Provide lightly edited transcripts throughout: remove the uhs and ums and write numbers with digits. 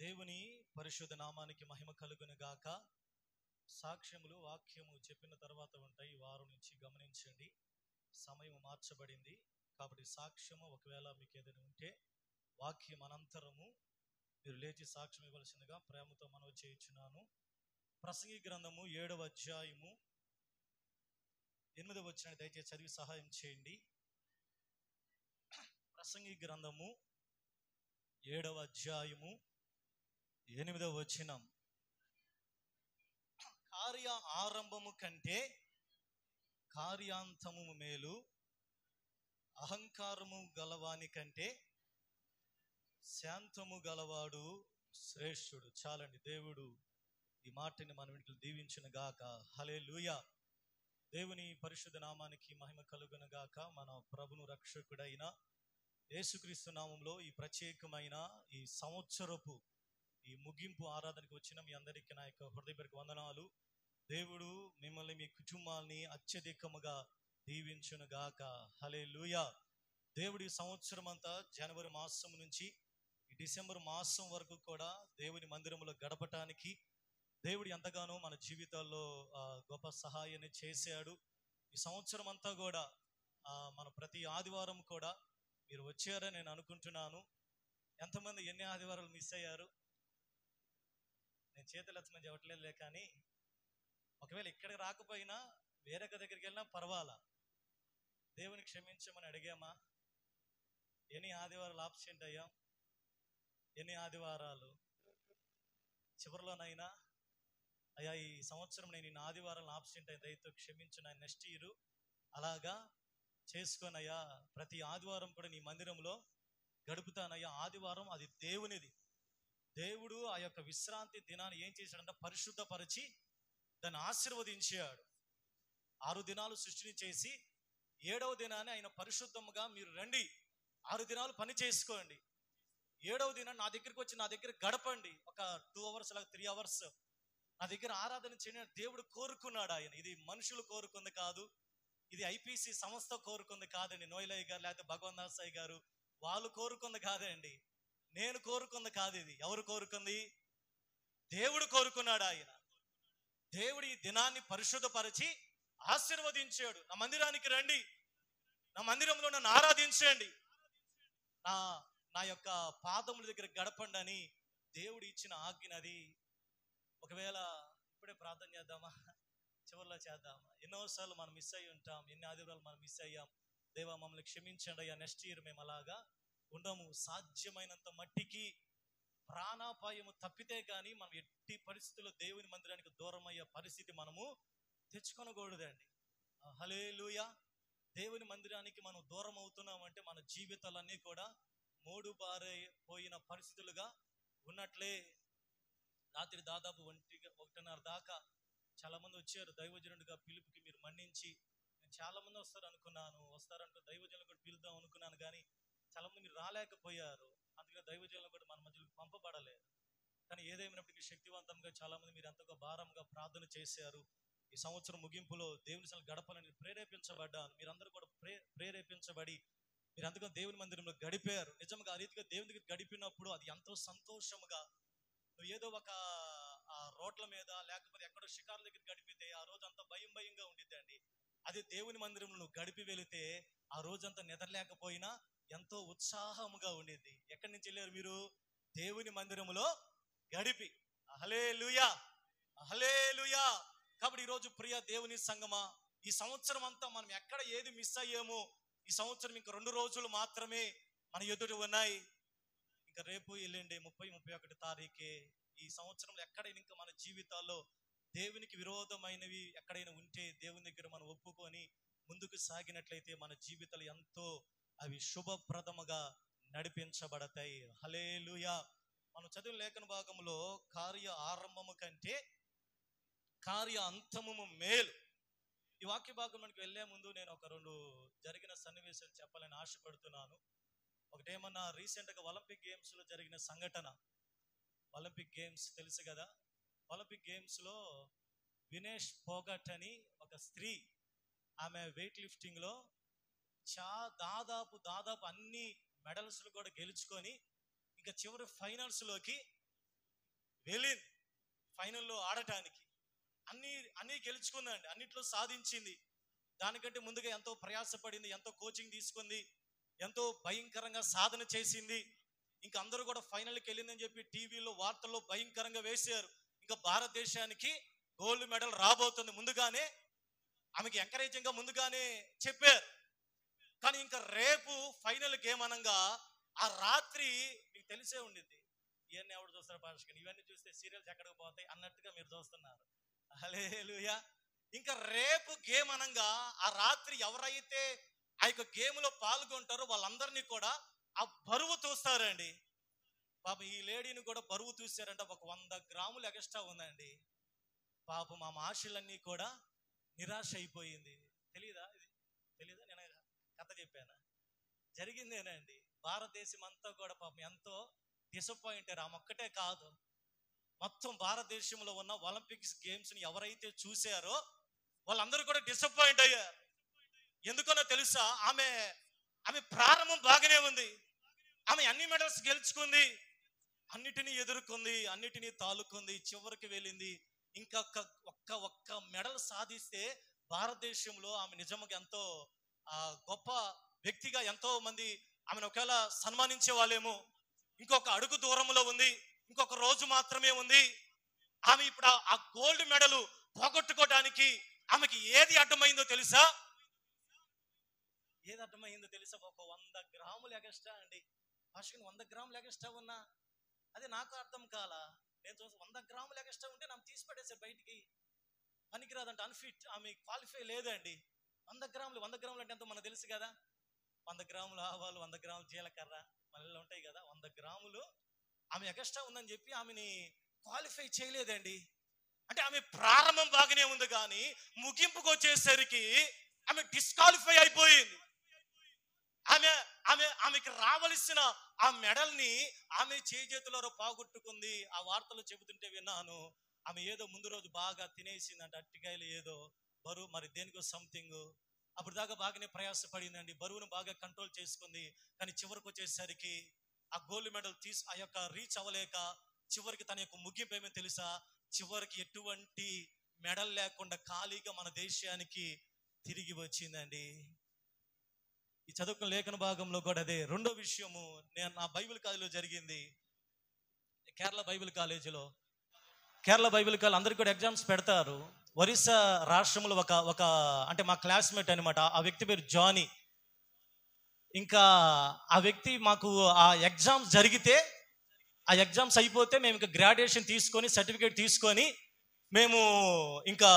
దేవుని పరిశుద్ధ నామానికి మహిమ కలుగును గాక. సాక్ష్యములు వాక్యము చెప్పిన తర్వాత ఉంటాయి. ఈ వారం నుంచి గమనించండి, సమయం మార్చబడింది కాబట్టి సాక్ష్యము ఒకవేళ మీకు ఏదైనా ఉంటే వాక్యం అనంతరము మీరు లేచి సాక్ష్యం ఇవ్వాల్సిందిగా ప్రేమతో మనవి చేయుచున్నాను. ప్రసంగి గ్రంథము 7వ అధ్యాయము 8వ వచనాన్ని దయచేసి చదివి సహాయం చేయండి. ప్రసంగి గ్రంథము 7వ అధ్యాయము 8వ వచనం. కార్య ఆరంభము కంటే కార్యాంతము మేలు, అహంకారము గలవాని కంటే శాంతము గలవాడు శ్రేష్ఠుడు. చాలండి, దేవుడు ఈ మాటని మన ఇంట్లో దీవించును గాక. హల్లెలూయా. దేవుని పరిశుద్ధ నామానికి మహిమ కలుగును గాక. మన ప్రభును రక్షకుడైన యేసుక్రీస్తు నామంలో ఈ ప్రత్యేకమైన ఈ సంవత్సరపు ఈ ముగింపు ఆరాధనకు వచ్చిన మీ అందరికీ నా యొక్క హృదయపూర్వక వందనాలు. దేవుడు మిమ్మల్ని మీ కుటుంబాన్ని అత్యధికముగా దీవించును గాక. హల్లెలూయా. దేవుడి సంవత్సరం అంతా జనవరి మాసం నుంచి ఈ డిసెంబర్ మాసం వరకు కూడా దేవుని మందిరంలో గడపటానికి దేవుడు ఎంతగానో మన జీవితాల్లో గొప్ప సహాయాన్ని చేశాడు. ఈ సంవత్సరం అంతా కూడా మన ప్రతి ఆదివారం కూడా మీరు వచ్చారని నేను అనుకుంటున్నాను. ఎంతమంది ఎన్ని ఆదివారాలు మిస్ అయ్యారు? నేను చేతులు ఎత్తమని చెప్పట్లేదులే, కానీ ఒకవేళ ఇక్కడికి రాకపోయినా వేరే దగ్గరికి వెళ్ళినా పర్వాలా, దేవుని క్షమించమని అడిగామా? ఎన్ని ఆదివారాలు ఆబ్సెంట్ అయ్యాం? ఎన్ని ఆదివారాలు? చివరిలోనైనా అయ్యా ఈ సంవత్సరం నేను ఇన్ని ఆదివారాలు ఆబ్సెంట్ అయిన దయతో క్షమించు, నా నెక్స్ట్ ఇయర్ అలాగా చేసుకోనయ్యా, ప్రతి ఆదివారం కూడా నీ మందిరంలో గడుపుతానయ్యా. ఆదివారం అది దేవునిది. దేవుడు ఆ యొక్క విశ్రాంతి దినాన్ని ఏం చేశాడంటే పరిశుద్ధపరిచి దాన్ని ఆశీర్వదించాడు. 6 దినాలు సృష్టిని చేసి 7వ దినాన్ని ఆయన పరిశుద్ధముగా మీరు రండి, 6 దినాలు పని చేసుకోండి, 7వ దినాన్ని నా దగ్గరికి వచ్చి నా దగ్గర గడపండి, ఒక 2 hours లేదా 3 hours నా దగ్గర ఆరాధన చేయని దేవుడు కోరుకున్నాడు. ఆయన ఇది మనుషులు కోరుకుంది కాదు, ఇది ఐపీసీ సంస్థ కోరుకుంది కాదండి. నోయిలయ్య గారు లేకపోతే భగవంత్ దాసాయి గారు వాళ్ళు కోరుకుంది కాదండి, నేను కోరుకుంది కాదు. ఇది ఎవరు కోరుకుంది? దేవుడు కోరుకున్నాడు. ఆయన దేవుడు ఈ దినాన్ని పరిశుద్ధపరిచి ఆశీర్వదించాడు. నా మందిరానికి రండి, నా మందిరంలో నన్ను ఆరాధించండి, నా యొక్క పాదముల దగ్గర గడపండి అని దేవుడు ఇచ్చిన ఆజ్ఞనది. ఒకవేళ ఇప్పుడే ప్రార్థన చేద్దామా? చివరిలో చేద్దామా? ఎన్నోసార్లు మనం మిస్ అయ్యి ఉంటాం, ఎన్ని ఆదివారాలు మనం మిస్ అయ్యాం. దేవా మమ్మల్ని క్షమించండి అయ్యా, నెక్స్ట్ ఇయర్ మేము అలాగా ఉండము. సాధ్యమైనంత మట్టికి ప్రాణాపాయము తప్పితే కానీ మనం ఎట్టి పరిస్థితుల్లో దేవుని మందిరానికి దూరం అయ్యే పరిస్థితి మనము తెచ్చుకొనకూడదండి. హల్లెలూయా. దేవుని మందిరానికి మనం దూరం అవుతున్నామంటే మన జీవితాలన్నీ కూడా మోడుబారైపోయిన పరిస్థితులుగా ఉన్నట్లే. రాత్రి దాదాపు 1:30 దాకా చాలా మంది వచ్చారు. దైవజనుడిగా పిలుపుకి మీరు మన్నించి, నేను చాలా మంది వస్తారంటూ దైవజనులు కూడా పిలుద్దాం అనుకున్నాను, కానీ చాలా మంది మీరు రాలేకపోయారు. అందుకని దైవజనులు కూడా మన మధ్యలో పంపబడలేదు. కానీ ఏదేమైనప్పటికీ శక్తివంతంగా చాలా మంది మీరు ఎంతగా భారంగా ప్రార్థన చేశారు. ఈ సంవత్సరం ముగింపులో దేవుని సన్నిధిలో గడపాలని ప్రేరేపించబడ్డాను. మీరందరూ కూడా ప్రేరేపించబడి మీరు ఎంతగా దేవుని మందిరంలో గడిపారు. నిజంగా ఆ రీతిగా దేవుని దగ్గర గడిపినప్పుడు అది ఎంతో సంతోషముగా, నువ్వు ఏదో ఒక రోడ్ల మీద లేకపోతే ఎక్కడో షికారుల దగ్గర గడిపితే ఆ రోజు అంతా భయంగా ఉండిద్ది అండి. అదే దేవుని మందిరంలో నువ్వు గడిపి వెళితే ఆ రోజంతా నిద్రలేకపోయినా ఎంతో ఉత్సాహముగా ఉండిద్ది. ఎక్కడి నుంచి వెళ్ళారు మీరు? దేవుని మందిరములో గడిపి. హల్లెలూయా, హల్లెలూయా. కాబట్టి ఈరోజు ప్రియ దేవుని సంగమా, ఈ సంవత్సరం అంతా మనం ఎక్కడ ఏది మిస్ అయ్యామో, ఈ సంవత్సరం ఇంకా 2 రోజులు మాత్రమే మన ఎదుట ఉన్నాయి. ఇంకా రేపు ఎల్లుండి 30, 31 తారీఖే. ఈ సంవత్సరంలో ఎక్కడైనా ఇంకా మన జీవితాల్లో దేవునికి విరోధమైనవి ఎక్కడైనా ఉంటే దేవుని దగ్గర మనం ఒప్పుకొని ముందుకు సాగినట్లయితే మన జీవితాలు ఎంతో అవి శుభప్రదముగా నడిపించబడతాయి. హల్లెలూయా. మనం చదివిన లేఖన భాగంలో కార్య ఆరంభము కంటే కార్య అంతము మేలు. ఈ వాక్య భాగం మనకి వెళ్లే ముందు నేను ఒక 2 జరిగిన సన్నివేశాలు చెప్పాలని ఆశపడుతున్నాను. ఒకటేమన్నా రీసెంట్గా ఒలింపిక్ గేమ్స్ లో జరిగిన సంఘటన. ఒలింపిక్ గేమ్స్ తెలుసు కదా. ఒలింపిక్ గేమ్స్ లో వినేష్ పోగట్ అని ఒక స్త్రీ, ఆమె వెయిట్ లిఫ్టింగ్ లో దాదాపు అన్ని మెడల్స్ కూడా గెలుచుకొని ఇంకా చివరి ఫైనల్స్ లోకి వెళ్ళింది ఫైనల్లో ఆడటానికి. అన్నీ గెలుచుకుందండి, అన్నిట్లో సాధించింది. దానికంటే ముందుగా ఎంతో ప్రయాసపడింది, ఎంతో కోచింగ్ తీసుకుంది, ఎంతో భయంకరంగా సాధన చేసింది. ఇంకా అందరూ కూడా ఫైనల్కి వెళ్ళిందని చెప్పి టీవీలో వార్తల్లో భయంకరంగా వేశారు. ఇంకా భారతదేశానికి గోల్డ్ మెడల్ రాబోతుంది ముందుగానే ఆమెకి ఎంకరేజింగ్గా ముందుగానే చెప్పారు. కానీ ఇంకా రేపు ఫైనల్ గేమ్ అనగా ఆ రాత్రి మీకు తెలిసే ఉండింది. ఇవన్నీ ఎవరు చూస్తారు పాస్టర్, ఇవన్నీ చూస్తే సీరియల్స్ ఎక్కడికి పోతాయి అన్నట్టుగా మీరు చూస్తున్నారు. హల్లెలూయా. ఇంకా రేపు గేమ్ అనగా ఆ రాత్రి ఎవరైతే ఆ యొక్క గేమ్లో పాల్గొంటారో వాళ్ళందరినీ కూడా ఆ బరువు చూస్తారండి. పాపం ఈ లేడీని కూడా బరువు చూసారంట. ఒక 100 గ్రాములు ఎక్స్ట్రా ఉందండి. పాపం మా ఆశలన్నీ కూడా నిరాశ అయిపోయింది. తెలీదా? నేను కథ చెప్పాను, జరిగిందేనండి. భారతదేశం అంతా కూడా పాపం ఎంతో డిసప్పాయింట్ అయ్యారు. ఆమె ఒక్కటే కాదు, మొత్తం భారతదేశంలో ఉన్న ఒలింపిక్స్ గేమ్స్ని ఎవరైతే చూశారో వాళ్ళందరూ కూడా డిసప్పాయింట్ అయ్యారు. ఎందుకనో తెలుసా? ఆమె ప్రారంభం బాగానే ఉంది, ఆమె అన్ని మెడల్స్ గెలుచుకుంది, అన్నిటినీ ఎదుర్కొంది, అన్నిటినీ తాలుకుంది, చివరికి వెళ్ళింది. ఇంకా ఒక్క మెడల్ సాధిస్తే భారతదేశంలో ఆమె నిజంగా ఎంతో గొప్ప వ్యక్తిగా ఎంతో మంది ఆమెను ఒకవేళ సన్మానించే వాళ్ళేమో. ఇంకొక అడుగు దూరంలో ఉంది, ఇంకొక రోజు మాత్రమే ఉంది. ఆమె ఇప్పుడు ఆ గోల్డ్ మెడల్ పోగొట్టుకోవడానికి ఆమెకి ఏది అడ్డమైందో తెలుసా? ఏది అడ్డమైందో తెలుసా? ఒక 100 గ్రాములు ఎగస్ట్రా అండి. భాషకి 100 గ్రాములు ఎగస్ట్రా ఉన్నా అది నాకు అర్థం కాలా. నేను చూసి 100 గ్రాములు ఎగస్ట్రా ఉంటే నాకు తీసి పడేసారు బయటికి, పనికిరాదంట, అన్ఫిట్, ఆమె క్వాలిఫై లేదండి. 100 గ్రాములు అంటే ఎంతో మనకు తెలుసు కదా. 100 గ్రాములు ఆవాలు, 100 గ్రాములు జీలకర్ర మళ్ళీ ఉంటాయి కదా. 100 గ్రాములు ఆమె ఎగస్ట్రా ఉందని చెప్పి ఆమెని క్వాలిఫై చేయలేదండి. అంటే ఆమె ప్రారంభం బాగానే ఉంది, కానీ ముగింపుకు వచ్చేసరికి ఆమె డిస్క్వాలిఫై అయిపోయింది. ఆమెకి రావలసిన ఆ మెడల్ని ఆమె చేతులలో పోగొట్టుకుంది. ఆ వార్తలు చెబుతుంటే విన్నాను. ఆమె ఏదో ముందు రోజు బాగా తినేసిందంట, అట్టికాయలు ఏదో బరువు, మరి దేనికో సంథింగ్. అప్పుడు దాకా బాగానే ప్రయాసపడిందండి, బరువును బాగా కంట్రోల్ చేసుకుంది. కానీ చివరికి వచ్చేసరికి ఆ గోల్డ్ మెడల్ ఆ యొక్క రీచ్ అవ్వలేక చివరికి తన యొక్క ముగింపు ఏమో తెలుసా? చివరికి ఎటువంటి మెడల్ లేకుండా ఖాళీగా మన దేశానికి తిరిగి వచ్చిందండి. ఈ చదువుకున్న లేఖన భాగంలో కూడా అదే. రెండో విషయము నా బైబిల్ కాలేజీలో జరిగింది. కేరళ బైబిల్ కాలేజీలో అందరికీ కూడా ఎగ్జామ్స్ పెడతారు. ఒరిస్సా రాష్ట్రంలో ఒక అంటే మా క్లాస్మేట్ అనమాట, ఆ వ్యక్తి పేరు జానీ. ఇంకా ఆ వ్యక్తి మాకు ఆ ఎగ్జామ్స్ జరిగితే, ఆ ఎగ్జామ్స్ అయిపోతే మేము ఇంకా గ్రాడ్యుయేషన్ తీసుకొని సర్టిఫికేట్ తీసుకొని మేము ఇంకా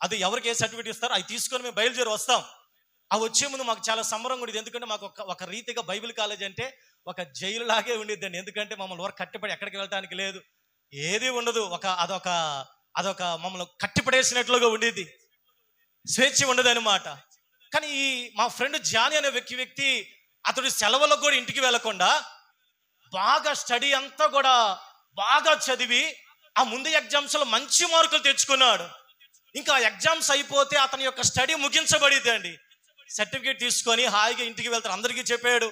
అది ఎవరికి ఏ సర్టిఫికేట్ ఇస్తారో అవి తీసుకొని మేము బయలుదేరి వస్తాం. ఆ వచ్చే ముందు మాకు చాలా సంబరంగా ఉండేది. ఎందుకంటే మాకు ఒక రీతిగా బైబిల్ కాలేజ్ అంటే ఒక జైలు లాగే ఉండేదండి. ఎందుకంటే మమ్మల్ని ఎవరు కట్టిపడి ఎక్కడికి వెళ్ళటానికి లేదు, ఏది ఉండదు. అదొక మమ్మల్ని కట్టిపడేసినట్లుగా ఉండేది, స్వేచ్ఛ ఉండదు అనమాట. కానీ మా ఫ్రెండ్ జానీ అనే వ్యక్తి అతడు సెలవులకు కూడా ఇంటికి వెళ్లకుండా బాగా స్టడీ అంతా కూడా బాగా చదివి ఆ ముందు ఎగ్జామ్స్లో మంచి మార్కులు తెచ్చుకున్నాడు. ఇంకా ఎగ్జామ్స్ అయిపోతే అతని యొక్క స్టడీ ముగించబడింది అండి. సర్టిఫికేట్ తీసుకొని హాయిగా ఇంటికి వెళ్తారు. అందరికీ చెప్పాడు,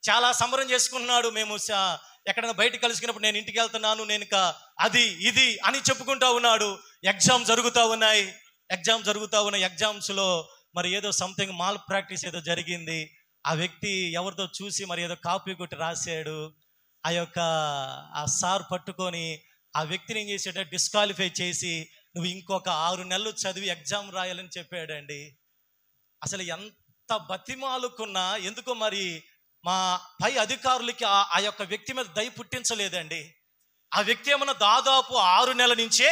చాలా సంబరం చేసుకుంటున్నాడు. మేము ఎక్కడైనా బయట కలుసుకున్నప్పుడు నేను ఇంటికి వెళ్తున్నాను, నేను ఇంకా అది ఇది అని చెప్పుకుంటా ఉన్నాడు. ఎగ్జామ్ జరుగుతూ ఉన్నాయి. ఎగ్జామ్స్లో మరి ఏదో సంథింగ్ మాల్ ప్రాక్టీస్ ఏదో జరిగింది. ఆ వ్యక్తి ఎవరితో చూసి మరి ఏదో కాపీ కొట్టి రాశాడు. ఆ సార్ పట్టుకొని ఆ వ్యక్తిని ఏం చేసాడు, డిస్క్వాలిఫై చేసి నువ్వు ఇంకొక 6 నెలలు చదివి ఎగ్జామ్ రాయాలని చెప్పాడండి. అసలు ఎంత బతిమాలుకున్నా ఎందుకో మరి మా పై అధికారులకి ఆ యొక్క వ్యక్తి మీద దయ పుట్టించలేదండి. ఆ వ్యక్తి ఏమన్నా దాదాపు 6 నెలల నుంచే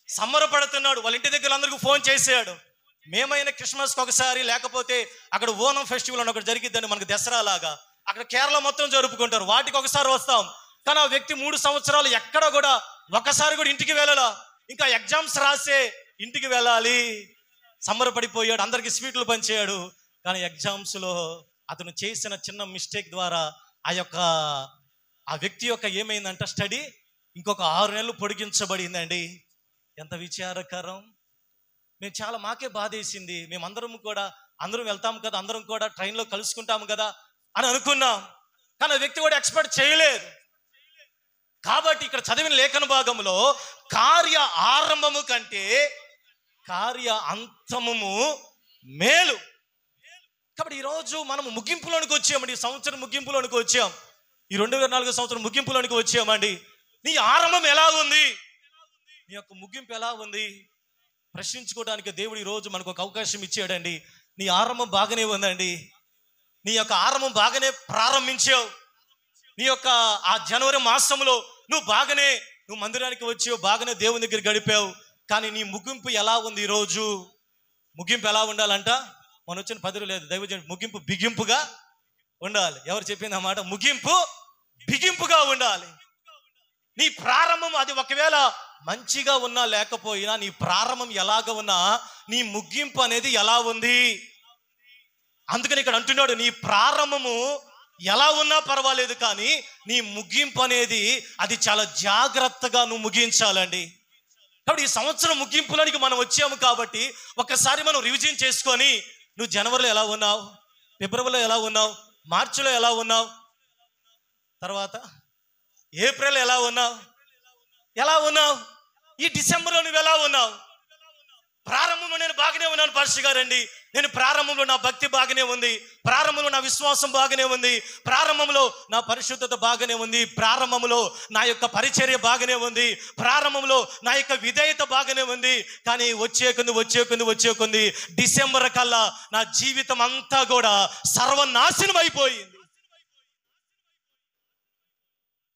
సంబరపడుతున్నాడు. వాళ్ళ ఇంటి దగ్గర అందరికీ ఫోన్ చేశాడు. మేమైనా క్రిస్మస్కి ఒకసారి, లేకపోతే అక్కడ ఓనం ఫెస్టివల్ అని ఒకటి జరిగిద్దండి మనకు, దసరా లాగా అక్కడ కేరళ మొత్తం జరుపుకుంటారు, వాటికి ఒకసారి వస్తాం. కానీ ఆ వ్యక్తి 3 సంవత్సరాలు ఎక్కడ కూడా ఒకసారి కూడా ఇంటికి వెళ్ళాలా. ఇంకా ఎగ్జామ్స్ రాసే ఇంటికి వెళ్ళాలి. సంబరపడిపోయాడు, అందరికి స్వీట్లు పంచాడు. కానీ ఎగ్జామ్స్లో అతను చేసిన చిన్న మిస్టేక్ ద్వారా ఆ వ్యక్తి యొక్క ఏమైందంట, స్టడీ ఇంకొక 6 నెలలు పొడిగించబడిందండి. ఎంత విచారకరం. మాకే బాధేసింది. మేమందరం వెళ్తాం కదా, అందరం కూడా ట్రైన్లో కలుసుకుంటాము కదా అని అనుకున్నాం. కానీ ఆ వ్యక్తి కూడా ఎక్స్పెక్ట్ చేయలేదు. కాబట్టి ఇక్కడ చదివిన లేఖన భాగంలో కార్య ఆరంభము కంటే కార్య అంతము మేలు. కాబట్టి ఈరోజు మనం ముగింపులోనికి వచ్చామండి. ఈ సంవత్సరం ముగింపులోనికి వచ్చాం. ఈ 2024 సంవత్సరం ముగింపులోనికి వచ్చామండి. నీ ఆరంభం ఎలా ఉంది? నీ యొక్క ముగింపు ఎలా ఉంది? ప్రశ్నించుకోవడానికి దేవుడు ఈరోజు మనకు ఒక అవకాశం ఇచ్చాడండి. నీ ఆరంభం బాగానే ఉందండి. నీ యొక్క ఆరంభం బాగానే ప్రారంభించావు. నీ యొక్క ఆ జనవరి మాసంలో నువ్వు మందిరానికి వచ్చావు, బాగానే దేవుని దగ్గర గడిపావు. కానీ నీ ముగింపు ఎలా ఉంది? ఈరోజు ముగింపు ఎలా ఉండాలంట? మనం వచ్చిన 10 లేదు, దైవజన్ ముగింపు బిగింపుగా ఉండాలి. ఎవరు చెప్పింది అన్నమాట? ముగింపు బిగింపుగా ఉండాలి. నీ ప్రారంభం అది ఒకవేళ మంచిగా ఉన్నా లేకపోయినా, నీ ప్రారంభం ఎలాగ ఉన్నా నీ ముగింపు అనేది ఎలా ఉంది? అందుకని ఇక్కడ అంటున్నాడు, నీ ప్రారంభము ఎలా ఉన్నా పర్వాలేదు, కానీ నీ ముగింపు అనేది అది చాలా జాగ్రత్తగా నువ్వు ముగించాలండి. కాబట్టి ఈ సంవత్సరం ముగింపులోనికి మనం వచ్చాము కాబట్టి ఒకసారి మనం రివిజన్ చేసుకొని, నువ్వు జనవరిలో ఎలా ఉన్నావు, ఫిబ్రవరిలో ఎలా ఉన్నావు, మార్చిలో ఎలా ఉన్నావు, తర్వాత ఏప్రిల్ ఎలా ఉన్నావు, ఈ డిసెంబర్లో నువ్వు ఎలా ఉన్నావు? ప్రారంభంలో నేను బాగానే ఉన్నాను పాస్టర్ గారండి, నేను ప్రారంభంలో నా భక్తి బాగానే ఉంది, ప్రారంభంలో నా విశ్వాసం బాగానే ఉంది, ప్రారంభంలో నా పరిశుద్ధత బాగానే ఉంది, ప్రారంభంలో నా యొక్క పరిచర్య బాగానే ఉంది, ప్రారంభంలో నా యొక్క విధేయత బాగానే ఉంది. కానీ వచ్చే కొంది డిసెంబర్ కల్లా నా జీవితం అంతా కూడా సర్వనాశనం అయిపోయింది.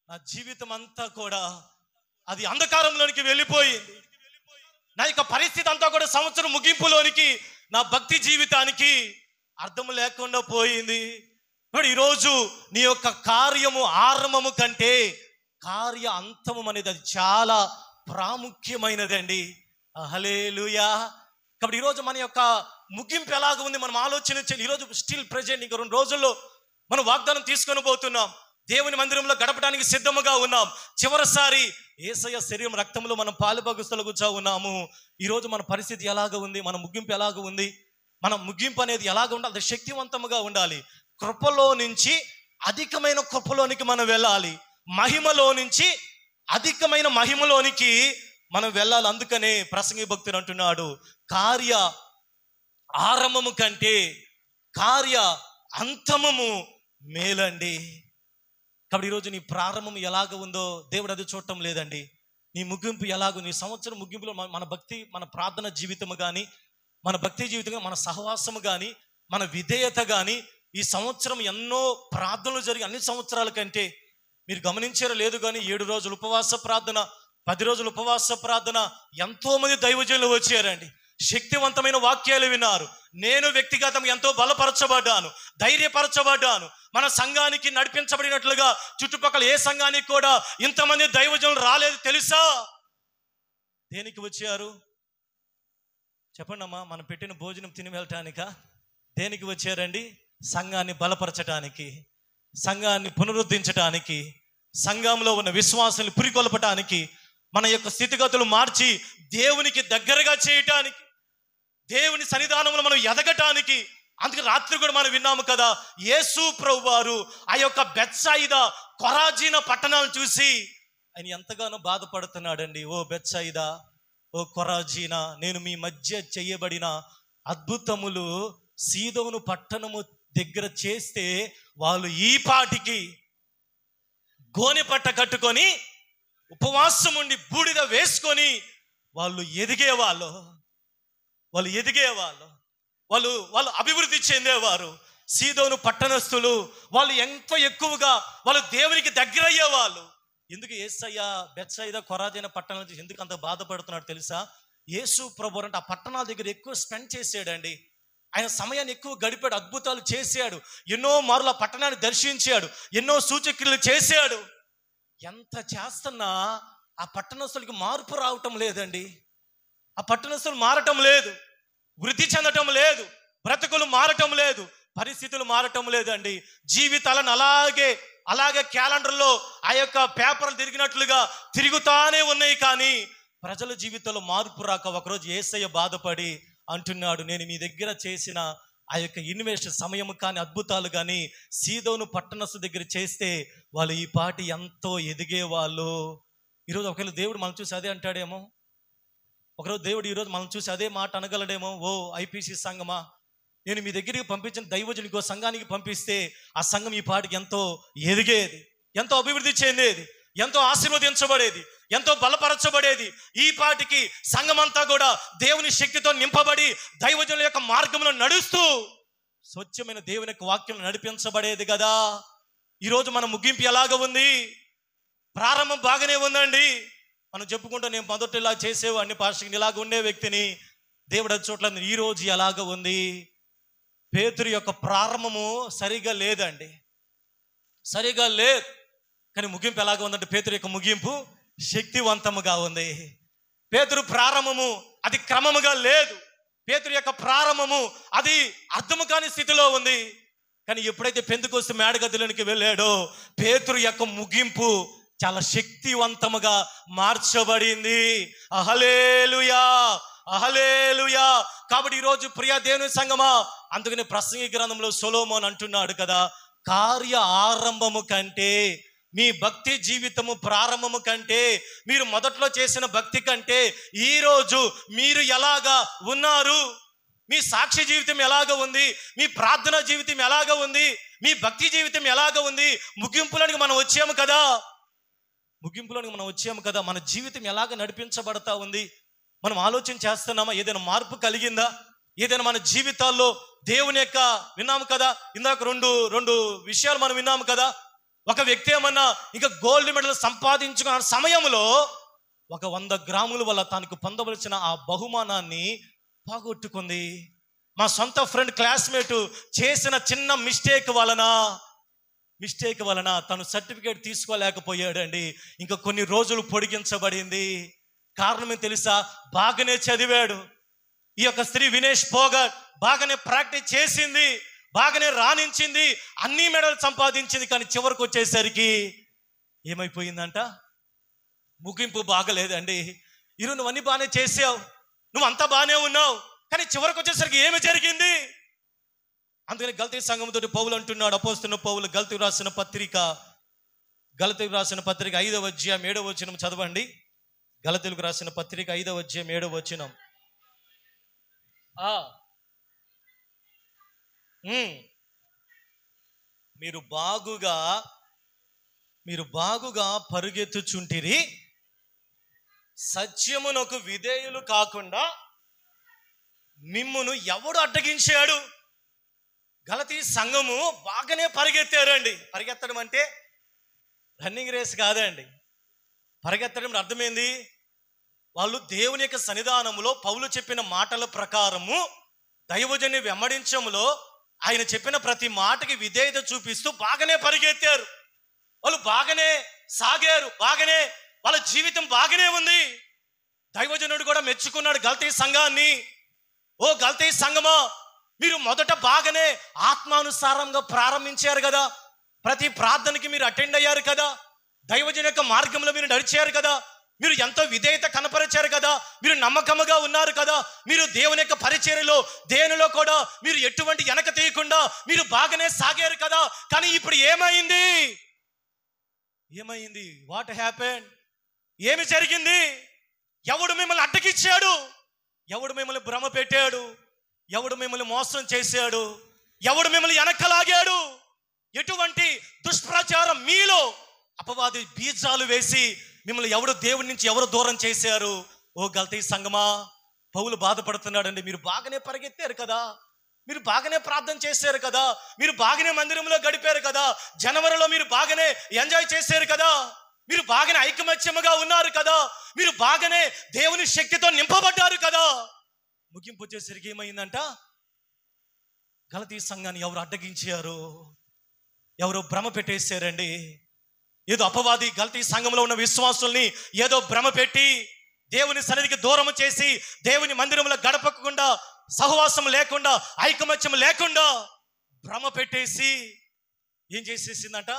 నా జీవితం అంతా కూడా అది అంధకారంలోనికి వెళ్ళిపోయింది. నా యొక్క పరిస్థితి అంతా కూడా సంవత్సరం ముగింపులోనికి, నా భక్తి జీవితానికి అర్థం లేకుండా పోయింది. ఇప్పుడు ఈరోజు నీ యొక్క కార్యము ఆరంభము కంటే కార్య అంతము అనేది అది చాలా ప్రాముఖ్యమైనదండి. హల్లెలూయా. కాబట్టి ఈరోజు మన యొక్క ముగింపు ఎలాగ ఉంది మనం ఆలోచన చేయాలి. ఈరోజు స్టిల్ ప్రెజెంట్ ఇంక 2 రోజుల్లో మనం వాగ్దానం తీసుకొని పోతున్నాం. దేవుని మందిరంలో గడపడానికి సిద్ధముగా ఉన్నాం. చివరిసారి యేసయ్య శరీరం రక్తంలో మనం పాలుభాగస్తులుగా ఉన్నాము. ఈరోజు మన పరిస్థితి ఎలాగ ఉంది? మన ముగింపు ఎలాగ ఉంది? మన ముగింపు అనేది ఎలాగ ఉండాలి? అది శక్తివంతంగా ఉండాలి. కృపలో నుంచి అధికమైన కృపలోనికి మనం వెళ్ళాలి. మహిమలో నుంచి అధికమైన మహిమలోనికి మనం వెళ్ళాలి. అందుకనే ప్రసంగి భక్తుడు అంటున్నాడు, కార్య ఆరంభము కంటే కార్య అంతము మేలండి. కాబట్టి ఈరోజు నీ ప్రారంభం ఎలాగ ఉందో దేవుడు అది చూడటం లేదండి. నీ ముగింపు ఎలాగో, నీ సంవత్సరం ముగింపులో మన భక్తి, మన ప్రార్థన జీవితము కానీ, మన భక్తి జీవితం, మన సహవాసము కానీ, మన విధేయత కానీ, ఈ సంవత్సరం ఎన్నో ప్రార్థనలు జరిగి అన్ని సంవత్సరాల కంటే మీరు గమనించారో లేదు కానీ 7 రోజులు ఉపవాస ప్రార్థన, 10 రోజులు ఉపవాస ప్రార్థన, ఎంతోమంది దైవజనులు వచ్చారండి. శక్తివంతమైన వాక్యాలు విన్నారు. నేను వ్యక్తిగతంగా ఎంతో బలపరచబడ్డాను, ధైర్యపరచబడ్డాను. మన సంఘానికి నడిపించబడినట్లుగా చుట్టుపక్కల ఏ సంఘానికి కూడా ఇంతమంది దైవజనులు రాలేదు తెలుసా? దేనికి వచ్చారు చెప్పండి అమ్మా? మనం పెట్టిన భోజనం తిని వెళ్ళటానికా? దేనికి వచ్చారండి? సంఘాన్ని బలపరచటానికి, సంఘాన్ని పునరుద్ధరించటానికి, సంఘంలో ఉన్న విశ్వాసాన్ని పురికొల్పటానికి, మన యొక్క స్థితిగతులు మార్చి దేవునికి దగ్గరగా చేయటానికి, దేవుని సన్నిధానంలో మనం ఎదగటానికి. అందుకే రాత్రి కూడా మనం విన్నాము కదా, యేసు ప్రభువారు ఆ యొక్క బెత్సాయిదా, కొరాజీన పట్టణాలను చూసి ఆయన ఎంతగానో బాధపడుతున్నాడండి. ఓ బెత్సాయిదా, ఓ కొరాజీనా, నేను మీ మధ్య చేయబడిన అద్భుతములు సీదోను పట్టణము దగ్గర చేస్తే వాళ్ళు ఈ పాటికి గోనె పట్ట కట్టుకొని ఉపవాసం ఉండి బూడిద వేసుకొని వాళ్ళు ఎదిగేవాళ్ళు, వాళ్ళు అభివృద్ధి చెందేవారు. సీదోను పట్టణస్థులు వాళ్ళు ఎంతో ఎక్కువగా వాళ్ళు దేవునికి దగ్గర అయ్యేవాళ్ళు. ఎందుకు యేసయ్య బెత్సాయిదా కొరాజీన పట్టణాల నుంచి ఎందుకు అంత బాధపడుతున్నాడు తెలుసా? యేసు ప్రభువు అంటే ఆ పట్టణాల దగ్గర ఎక్కువ స్పెండ్ చేసాడండి. ఆయన సమయాన్ని ఎక్కువ గడిపాడు, అద్భుతాలు చేశాడు, ఎన్నో మార్లు ఆ పట్టణాన్ని దర్శించాడు, ఎన్నో సూచక్రియలు చేశాడు. ఎంత చేస్తున్నా ఆ పట్టణస్థులకి మార్పు రావటం లేదండి. ఆ పట్టణస్థులు మారటం లేదు, వృద్ధి చెందటం లేదు, బ్రతుకులు మారటం లేదు, పరిస్థితులు మారటం లేదండి. జీవితాలను అలాగే క్యాలెండర్లో ఆ యొక్క పేపర్లు తిరిగినట్లుగా తిరుగుతానే ఉన్నాయి. కానీ ప్రజల జీవితంలో మార్పు రాక ఒకరోజు యేసయ్య బాధపడి అంటున్నాడు, నేను మీ దగ్గర చేసిన ఆ యొక్క ఇన్వెస్ట్ సమయం కానీ అద్భుతాలు కానీ సీదోను పట్టణస్థు దగ్గర చేస్తే వాళ్ళు ఈ పాటి ఎంతో ఎదిగే వాళ్ళు. ఈరోజు ఒకవేళ దేవుడు మనం చూసి అదే అంటాడేమో, ఒకరోజు దేవుడు ఈరోజు మనం చూసి అదే మాట అనగలడేమో. ఓ ఐపీసీ సంఘమా, నేను మీ దగ్గరికి పంపించిన దైవజనునికి ఓ సంఘానికి పంపిస్తే ఆ సంఘం ఈ పాటికి ఎంతో ఎదిగేది, ఎంతో అభివృద్ధి చెందేది, ఎంతో ఆశీర్వదించబడేది, ఎంతో బలపరచబడేది. ఈ పాటికి సంఘమంతా కూడా దేవుని శక్తితో నింపబడి దైవజనుల యొక్క మార్గంలో నడుస్తూ స్వచ్ఛమైన దేవుని యొక్క వాక్యం నడిపించబడేది కదా. ఈరోజు మన ముగింపు ఎలాగ ఉంది? ప్రారంభం బాగానే ఉందండి. మనం చెప్పుకుంటూ నేను మొదట ఇలా చేసేవాడిని, పాస్టర్ని ఇలాగ ఉండే వ్యక్తిని. దేవుడు అది చోట్ల ఈరోజు ఎలాగ ఉంది? పేతురు యొక్క ప్రారంభము సరిగా లేదండి, సరిగా లేదు. కానీ ముగింపు ఎలాగ ఉందంటే పేతురు యొక్క ముగింపు శక్తివంతముగా ఉంది. పేతురు ప్రారంభము అది క్రమముగా లేదు. పేతురు యొక్క ప్రారంభము అది అర్థము కాని స్థితిలో ఉంది. కానీ ఎప్పుడైతే పెంతెకొస్తు మేడగదిలోనికి వెళ్ళాడో పేతురు యొక్క ముగింపు చాలా శక్తివంతముగా మార్చబడింది. హల్లెలూయా, హల్లెలూయా. కాబట్టి ఈరోజు ప్రియ దేవుని సంగమా, అందుకని ప్రసంగి గ్రంథంలో సొలొమోను అంటున్నాడు కదా, కార్య ఆరంభము కంటే మీ భక్తి జీవితము ప్రారంభము కంటే, మీరు మొదట్లో చేసిన భక్తి కంటే ఈరోజు మీరు ఎలాగా ఉన్నారు, మీ సాక్షి జీవితం ఎలాగ ఉంది, మీ ప్రార్థన జీవితం ఎలాగ ఉంది, మీ భక్తి జీవితం ఎలాగ ఉంది. ముగింపులోనికి మనం వచ్చాము కదా, ముగింపులోనికి మనం వచ్చాము కదా. మన జీవితం ఎలాగ నడిపించబడతా ఉంది? మనం ఆలోచన చేస్తున్నామా? ఏదైనా మార్పు కలిగిందా? ఏదైనా మన జీవితాల్లో దేవుని యొక్క విన్నాము కదా, ఇందాక రెండు విషయాలు మనం విన్నాము కదా. ఒక వ్యక్తి ఏమన్నా ఇంకా గోల్డ్ మెడల్ సంపాదించుకున్న సమయంలో 100 గ్రాముల వల్ల తనకు పొందవలసిన ఆ బహుమానాన్ని పోగొట్టుకుంది. మా సొంత ఫ్రెండ్ క్లాస్మేట్ చేసిన చిన్న మిస్టేక్ వలన తను సర్టిఫికేట్ తీసుకోలేకపోయాడండి. ఇంకా కొన్ని రోజులు పొడిగించబడింది. కారణమే తెలుసా? బాగానే చదివాడు. ఈ యొక్క స్త్రీ వినేష్ పోగట్ బాగానే ప్రాక్టీస్ చేసింది, బాగానే రాణించింది, అన్ని మెడల్ సంపాదించింది. కానీ చివరికి వచ్చేసరికి ఏమైపోయిందంట? ముగింపు బాగలేదండి. ఈరోజు నువ్వు అన్ని బాగానే చేసావు, నువ్వు అంతా బాగానే ఉన్నావు, కానీ చివరికి వచ్చేసరికి ఏమి జరిగింది? అందుకని గలతీ సంఘంతో పౌలు అంటున్నాడు, అపోస్తలుడైన పౌలు గలతీయులకు రాసిన పత్రిక 5వ అధ్యాయం 7వ వచనం చదవండి. గలతీయులకు రాసిన పత్రిక 5వ అధ్యాయం 7వ వచనం. మీరు బాగుగా పరుగెత్తుచుంటిరి, సత్యమునకు విధేయులు కాకుండా మిమ్మును ఎవడు అడ్డగించాడు? గలతీ సంఘము బాగానే పరిగెత్తారండి. పరిగెత్తడం అంటే రన్నింగ్ రేస్ కాదండి. పరిగెత్తడం అర్థమైంది, వాళ్ళు దేవుని యొక్క సన్నిధానంలో పౌలు చెప్పిన మాటల ప్రకారము దైవజన్ని వెంబడించములో ఆయన చెప్పిన ప్రతి మాటకి విధేయత చూపిస్తూ బాగానే పరిగెత్తారు. వాళ్ళు బాగానే సాగారు, బాగానే వాళ్ళ జీవితం బాగానే ఉంది. దైవజనుడు కూడా మెచ్చుకున్నాడు గలతీ సంఘాన్ని. ఓ గలతీ సంఘమా, మీరు మొదట బాగానే ఆత్మానుసారంగా ప్రారంభించారు కదా, ప్రతి ప్రార్థనకి మీరు అటెండ్ అయ్యారు కదా, దైవజన యొక్క మార్గంలో మీరు నడిచారు కదా, మీరు ఎంతో విధేయత కనపరిచారు కదా, మీరు నమ్మకముగా ఉన్నారు కదా, మీరు దేవుని యొక్క పరిచర్యలో దేనిలో కూడా మీరు ఎటువంటి వెనక తీయకుండా మీరు బాగానే సాగారు కదా. కానీ ఇప్పుడు ఏమైంది? What happened? ఏమి జరిగింది? ఎవడు మిమ్మల్ని అడ్డకిచ్చాడు? ఎవడు మిమ్మల్ని భ్రమ పెట్టాడు? ఎవడు మిమ్మల్ని మోసం చేశాడు? ఎవడు మిమ్మల్ని వెనక్కలాగాడు? ఎటువంటి దుష్ప్రచారం మీలో అపవాది బీజాలు వేసి మిమ్మల్ని ఎవడు దేవుడి నుంచి ఎవరు దూరం చేశారు? ఓ గలతీ సంఘమా, పౌలు బాధపడుతున్నాడండి. మీరు బాగానే పరిగెత్తారు కదా, మీరు బాగానే ప్రార్థన చేశారు కదా, మీరు బాగానే మందిరంలో గడిపారు కదా, జనవరిలో మీరు బాగానే ఎంజాయ్ చేశారు కదా, మీరు బాగానే ఐకమత్యముగా ఉన్నారు కదా, మీరు బాగానే దేవుని శక్తితో నింపబడ్డారు కదా. ముగింపు వచ్చేసరికి ఏమైందంట? గలతీ సంఘాన్ని ఎవరు అడ్డగించారు? ఎవరో భ్రమ పెట్టేశారండి. ఏదో అపవాది గలతీ సంఘంలో ఉన్న విశ్వాసుల్ని ఏదో భ్రమ పెట్టి దేవుని సన్నిధికి దూరం చేసి దేవుని మందిరంలో గడపకుండా, సహవాసం లేకుండా, ఐకమత్యం లేకుండా భ్రమ పెట్టేసి ఏం చేసేసిందంట?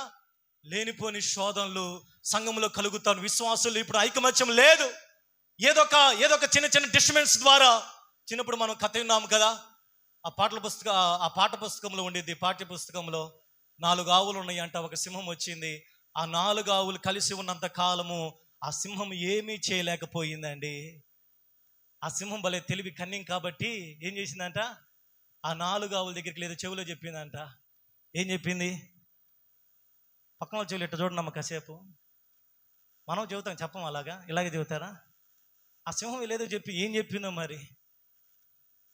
లేనిపోని శోధనలు సంఘంలో కలుగుతాను. విశ్వాసులు ఇప్పుడు ఐకమత్యం లేదు. ఏదో ఒక చిన్న చిన్న డిస్టర్బెన్స్ ద్వారా, చిన్నప్పుడు మనం కథ విన్నాము కదా, ఆ పాఠ పుస్తకంలో ఉండేది, పాఠ్య పుస్తకంలో 4 ఆవులు ఉన్నాయంట. ఒక సింహం వచ్చింది. ఆ 4 ఆవులు కలిసి ఉన్నంత కాలము ఆ సింహం ఏమీ చేయలేకపోయిందండి. ఆ సింహం భలే తెలివి కన్నింగ్ కాబట్టి ఏం చేసిందంట, ఆ 4 ఆవుల దగ్గరికి లేదు చెవిలో చెప్పిందంట. ఏం చెప్పింది? పక్కన వాళ్ళ చెవులు ఇట్ట చూడండి కాసేపు. మనం చెబుతాం, చెప్పం అలాగా, ఇలాగే చెబుతారా? ఆ సింహం లేదో చెప్పి ఏం చెప్పిందో మరి.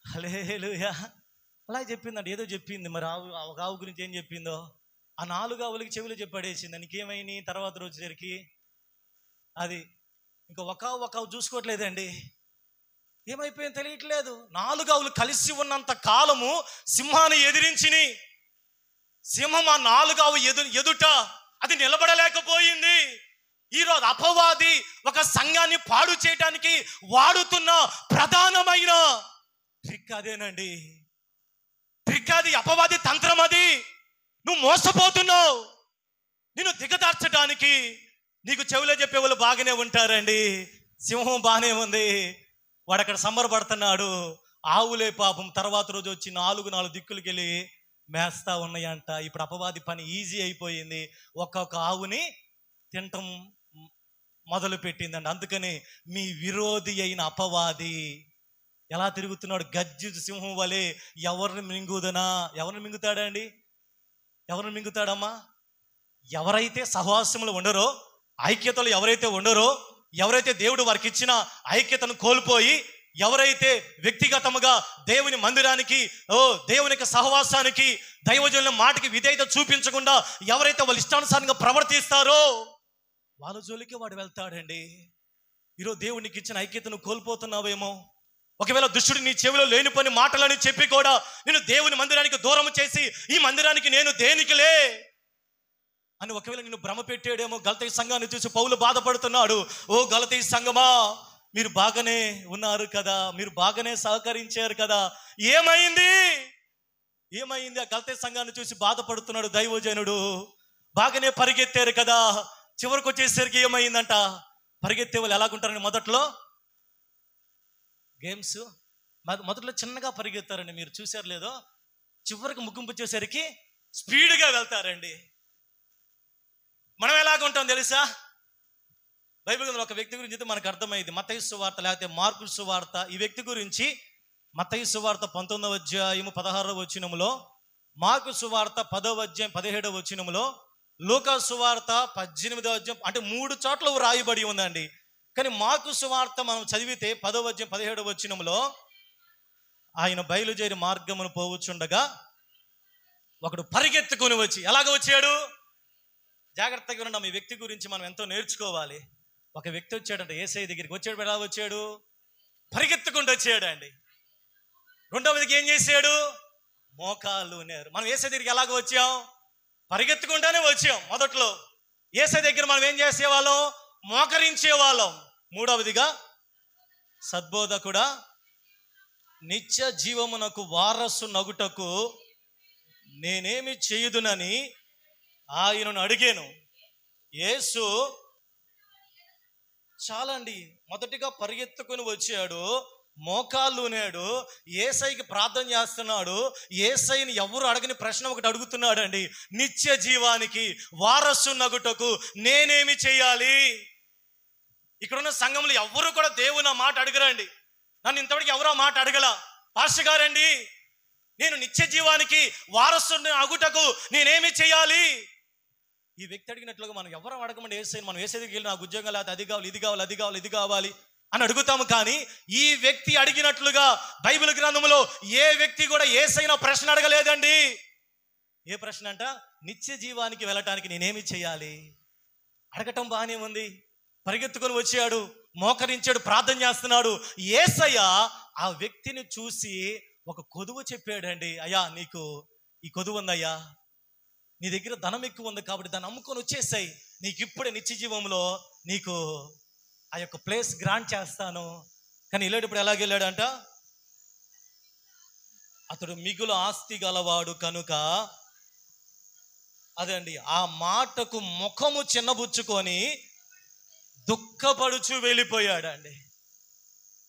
హల్లెలూయా. అలాగే చెప్పిందంట, ఏదో చెప్పింది మరి. ఒక ఆవు గురించి ఏం చెప్పిందో ఆ 4 ఆవులకి చెవిలో చెప్పడేసింది. నీకేమైంది తర్వాత రోజుకి అది ఇంకా ఒక ఆవు చూసుకోవట్లేదండి. ఏమైపోయింది తెలియట్లేదు. 4 ఆవులు కలిసి ఉన్నంత కాలము సింహాన్ని ఎదిరించిని. సింహం ఆ 4 ఆవు ఎదుట అది నిలబడలేకపోయింది. ఈరోజు అపవాది ఒక సంఘాన్ని పాడు చేయడానికి వాడుతున్న ప్రధానమైన ట్రిక్ అదేనండి. ట్రిక్ అది, అపవాది తంత్రం అది. నువ్వు మోసపోతున్నావు. నిన్ను దిగదార్చడానికి నీకు చెవిలో చెప్పే వాళ్ళు బాగానే ఉంటారండి. సింహం బాగానే ఉంది, వాడు అక్కడ సంబరపడుతున్నాడు. ఆవులే పాపం తర్వాత రోజు వచ్చి 4 దిక్కులకి వెళ్ళి మేస్తా ఉన్నాయంట. ఇప్పుడు అపవాది పని ఈజీ అయిపోయింది. ఒక్కొక్క ఆవుని తినటం మొదలు పెట్టిందండి. అందుకని మీ విరోధి అయిన అపవాది ఎలా తిరుగుతున్నాడు? గజ్జి సింహం వలె ఎవరిని మింగుదనా? ఎవరిని మింగుతాడండి? ఎవరిని మింగుతాడమ్మా? ఎవరైతే సహవాసములు ఉండరో, ఐక్యతలు ఎవరైతే ఉండరో, ఎవరైతే దేవుడు వారికి ఇచ్చిన ఐక్యతను కోల్పోయి, ఎవరైతే వ్యక్తిగతముగా దేవుని మందిరానికి, దేవుని యొక్క సహవాసానికి, దైవజనుల మాటకి విధేయత చూపించకుండా ఎవరైతే వాళ్ళు ఇష్టానుసారంగా ప్రవర్తిస్తారో వాళ్ళ జోలికి వాడు వెళ్తాడండి. ఈరోజు దేవునికి ఇచ్చిన ఐక్యతను కోల్పోతున్నావేమో. ఒకవేళ దుష్టుడు నీ చెవిలో లేని పని మాటలని చెప్పి కూడా నేను దేవుని మందిరానికి దూరం చేసి, ఈ మందిరానికి నేను దేనికిలే అని ఒకవేళ నిన్ను భ్రమ పెట్టాడేమో. గలతీ సంఘాన్ని చూసి పౌలు బాధపడుతున్నాడు. ఓ గలతీ సంఘమా, మీరు బాగానే ఉన్నారు కదా, మీరు బాగానే సహకరించారు కదా, ఏమైంది? ఆ గలతీ సంఘాన్ని చూసి బాధపడుతున్నాడు దైవజనుడు. బాగానే పరిగెత్తారు కదా, చివరికి వచ్చేసరికి ఏమైందంట? పరిగెత్తే వాళ్ళు ఎలాగుంటారని, మొదట్లో గేమ్స్ మొదట్లో చిన్నగా పరిగెత్తారండి, మీరు చూసారు లేదో, చివరికి ముగింపు వచ్చేసరికి స్పీడ్గా వెళ్తారండి. మనం ఎలాగుంటాం తెలుసా? బైబిల్ గ్రంథంలో ఒక వ్యక్తి గురించి మనకు అర్థమైంది. మత్తయి సువార్త లేకపోతే మార్కు సువార్త. ఈ వ్యక్తి గురించి మత్తయి సువార్త 19వ అధ్యాయము 16వ వచనములో, మార్కు సువార్త 10వ అధ్యాయం 17వ వచనములో, లూకా సువార్త 18వ అధ్యాయం, అంటే 3 చోట్ల రాయబడి ఉందండి. కానీ మార్కు సువార్త మనం చదివితే 10వ అధ్యాయం 17వ వచనములో, ఆయన బయలుదేరి మార్గమును పోవచ్చుండగా ఒకడు పరిగెత్తుకొని వచ్చి, ఎలాగ వచ్చాడు? జాగ్రత్తగా ఉన్నాం. ఈ వ్యక్తి గురించి మనం ఎంతో నేర్చుకోవాలి. ఒక వ్యక్తి వచ్చాడంట యేసయ్య దగ్గరికి. వచ్చాడు, ఎలా వచ్చాడు? పరిగెత్తుకుంటూ వచ్చాడండి. రెండవదికి ఏం చేశాడు? మోకాళ్ళు ఉన్నారు. మనం యేసయ్య దగ్గరికి ఎలాగ వచ్చాం? పరిగెత్తుకుంటానే వచ్చాం. మొదట్లో యేసయ్య దగ్గర మనం ఏం చేసేవాళ్ళం? మోకరించేవాళ్ళం. మూడవదిగా, సద్బోధకుడా, నిత్య జీవమునకు వారసు నగుటకు నేనేమి చేయుదునని ఆయనను అడిగాను. యేసు చాలండి, మొదటిగా పరిగెత్తుకుని వచ్చాడు, మోకాళ్ళు ఉన్నాడు, యేసయ్యకి ప్రార్థన చేస్తున్నాడు. యేసయ్యని ఎవరు అడగని ప్రశ్న ఒకటి అడుగుతున్నాడు అండి. నిత్య జీవానికి వారసు నగుటకు నేనేమి చేయాలి? ఇక్కడున్న సంఘంలో ఎవరు కూడా దేవుని మాట అడగరండి. నన్ను ఇంతవరకు ఎవరో మాట అడగల. పాస్టర్ గారండి, నేను నిత్య జీవానికి వారసుని అగుటకు నేనేమి చేయాలి? ఈ వ్యక్తి అడిగినట్లుగా మనం ఎవరు అడగమండి యేసయ్యని. మనం యేసయ్య దగ్గరికి వెళ్ళి నాకు ఉద్యోగం లేకపోతే అది కావాలి, ఇది కావాలి, అది కావాలి, ఇది కావాలి అని అడుగుతాము. కానీ ఈ వ్యక్తి అడిగినట్లుగా బైబిల్ గ్రంథంలో ఏ వ్యక్తి కూడా యేసయ్యని ప్రశ్న అడగలేదండి. ఏ ప్రశ్న అంట? నిత్య జీవానికి వెళ్ళటానికి నేనేమి చేయాలి? అడగటం బాగానే ఉంది. పరిగెత్తుకొని వచ్చాడు, మోకరించాడు, ప్రార్థన చేస్తున్నాడు. యేసయ్య ఆ వ్యక్తిని చూసి ఒక కొదువు చెప్పాడండి. అయ్యా, నీకు ఈ కొదువు ఉందయ్యా, నీ దగ్గర ధనం ఎక్కువ ఉంది కాబట్టి దాన్ని అమ్ముకొని వచ్చేసాయి, నీకు ఇప్పుడే నిత్య జీవంలో నీకు ఆ యొక్క ప్లేస్ గ్రాంట్ చేస్తాను. కానీ వెళ్ళేటప్పుడు ఎలాగెళ్ళాడంట? అతడు మిగులు ఆస్తి గలవాడు కనుక, అదండి, ఆ మాటకు ముఖము చిన్నబుచ్చుకొని దుఃఖపడుచు వెళ్ళిపోయాడండి.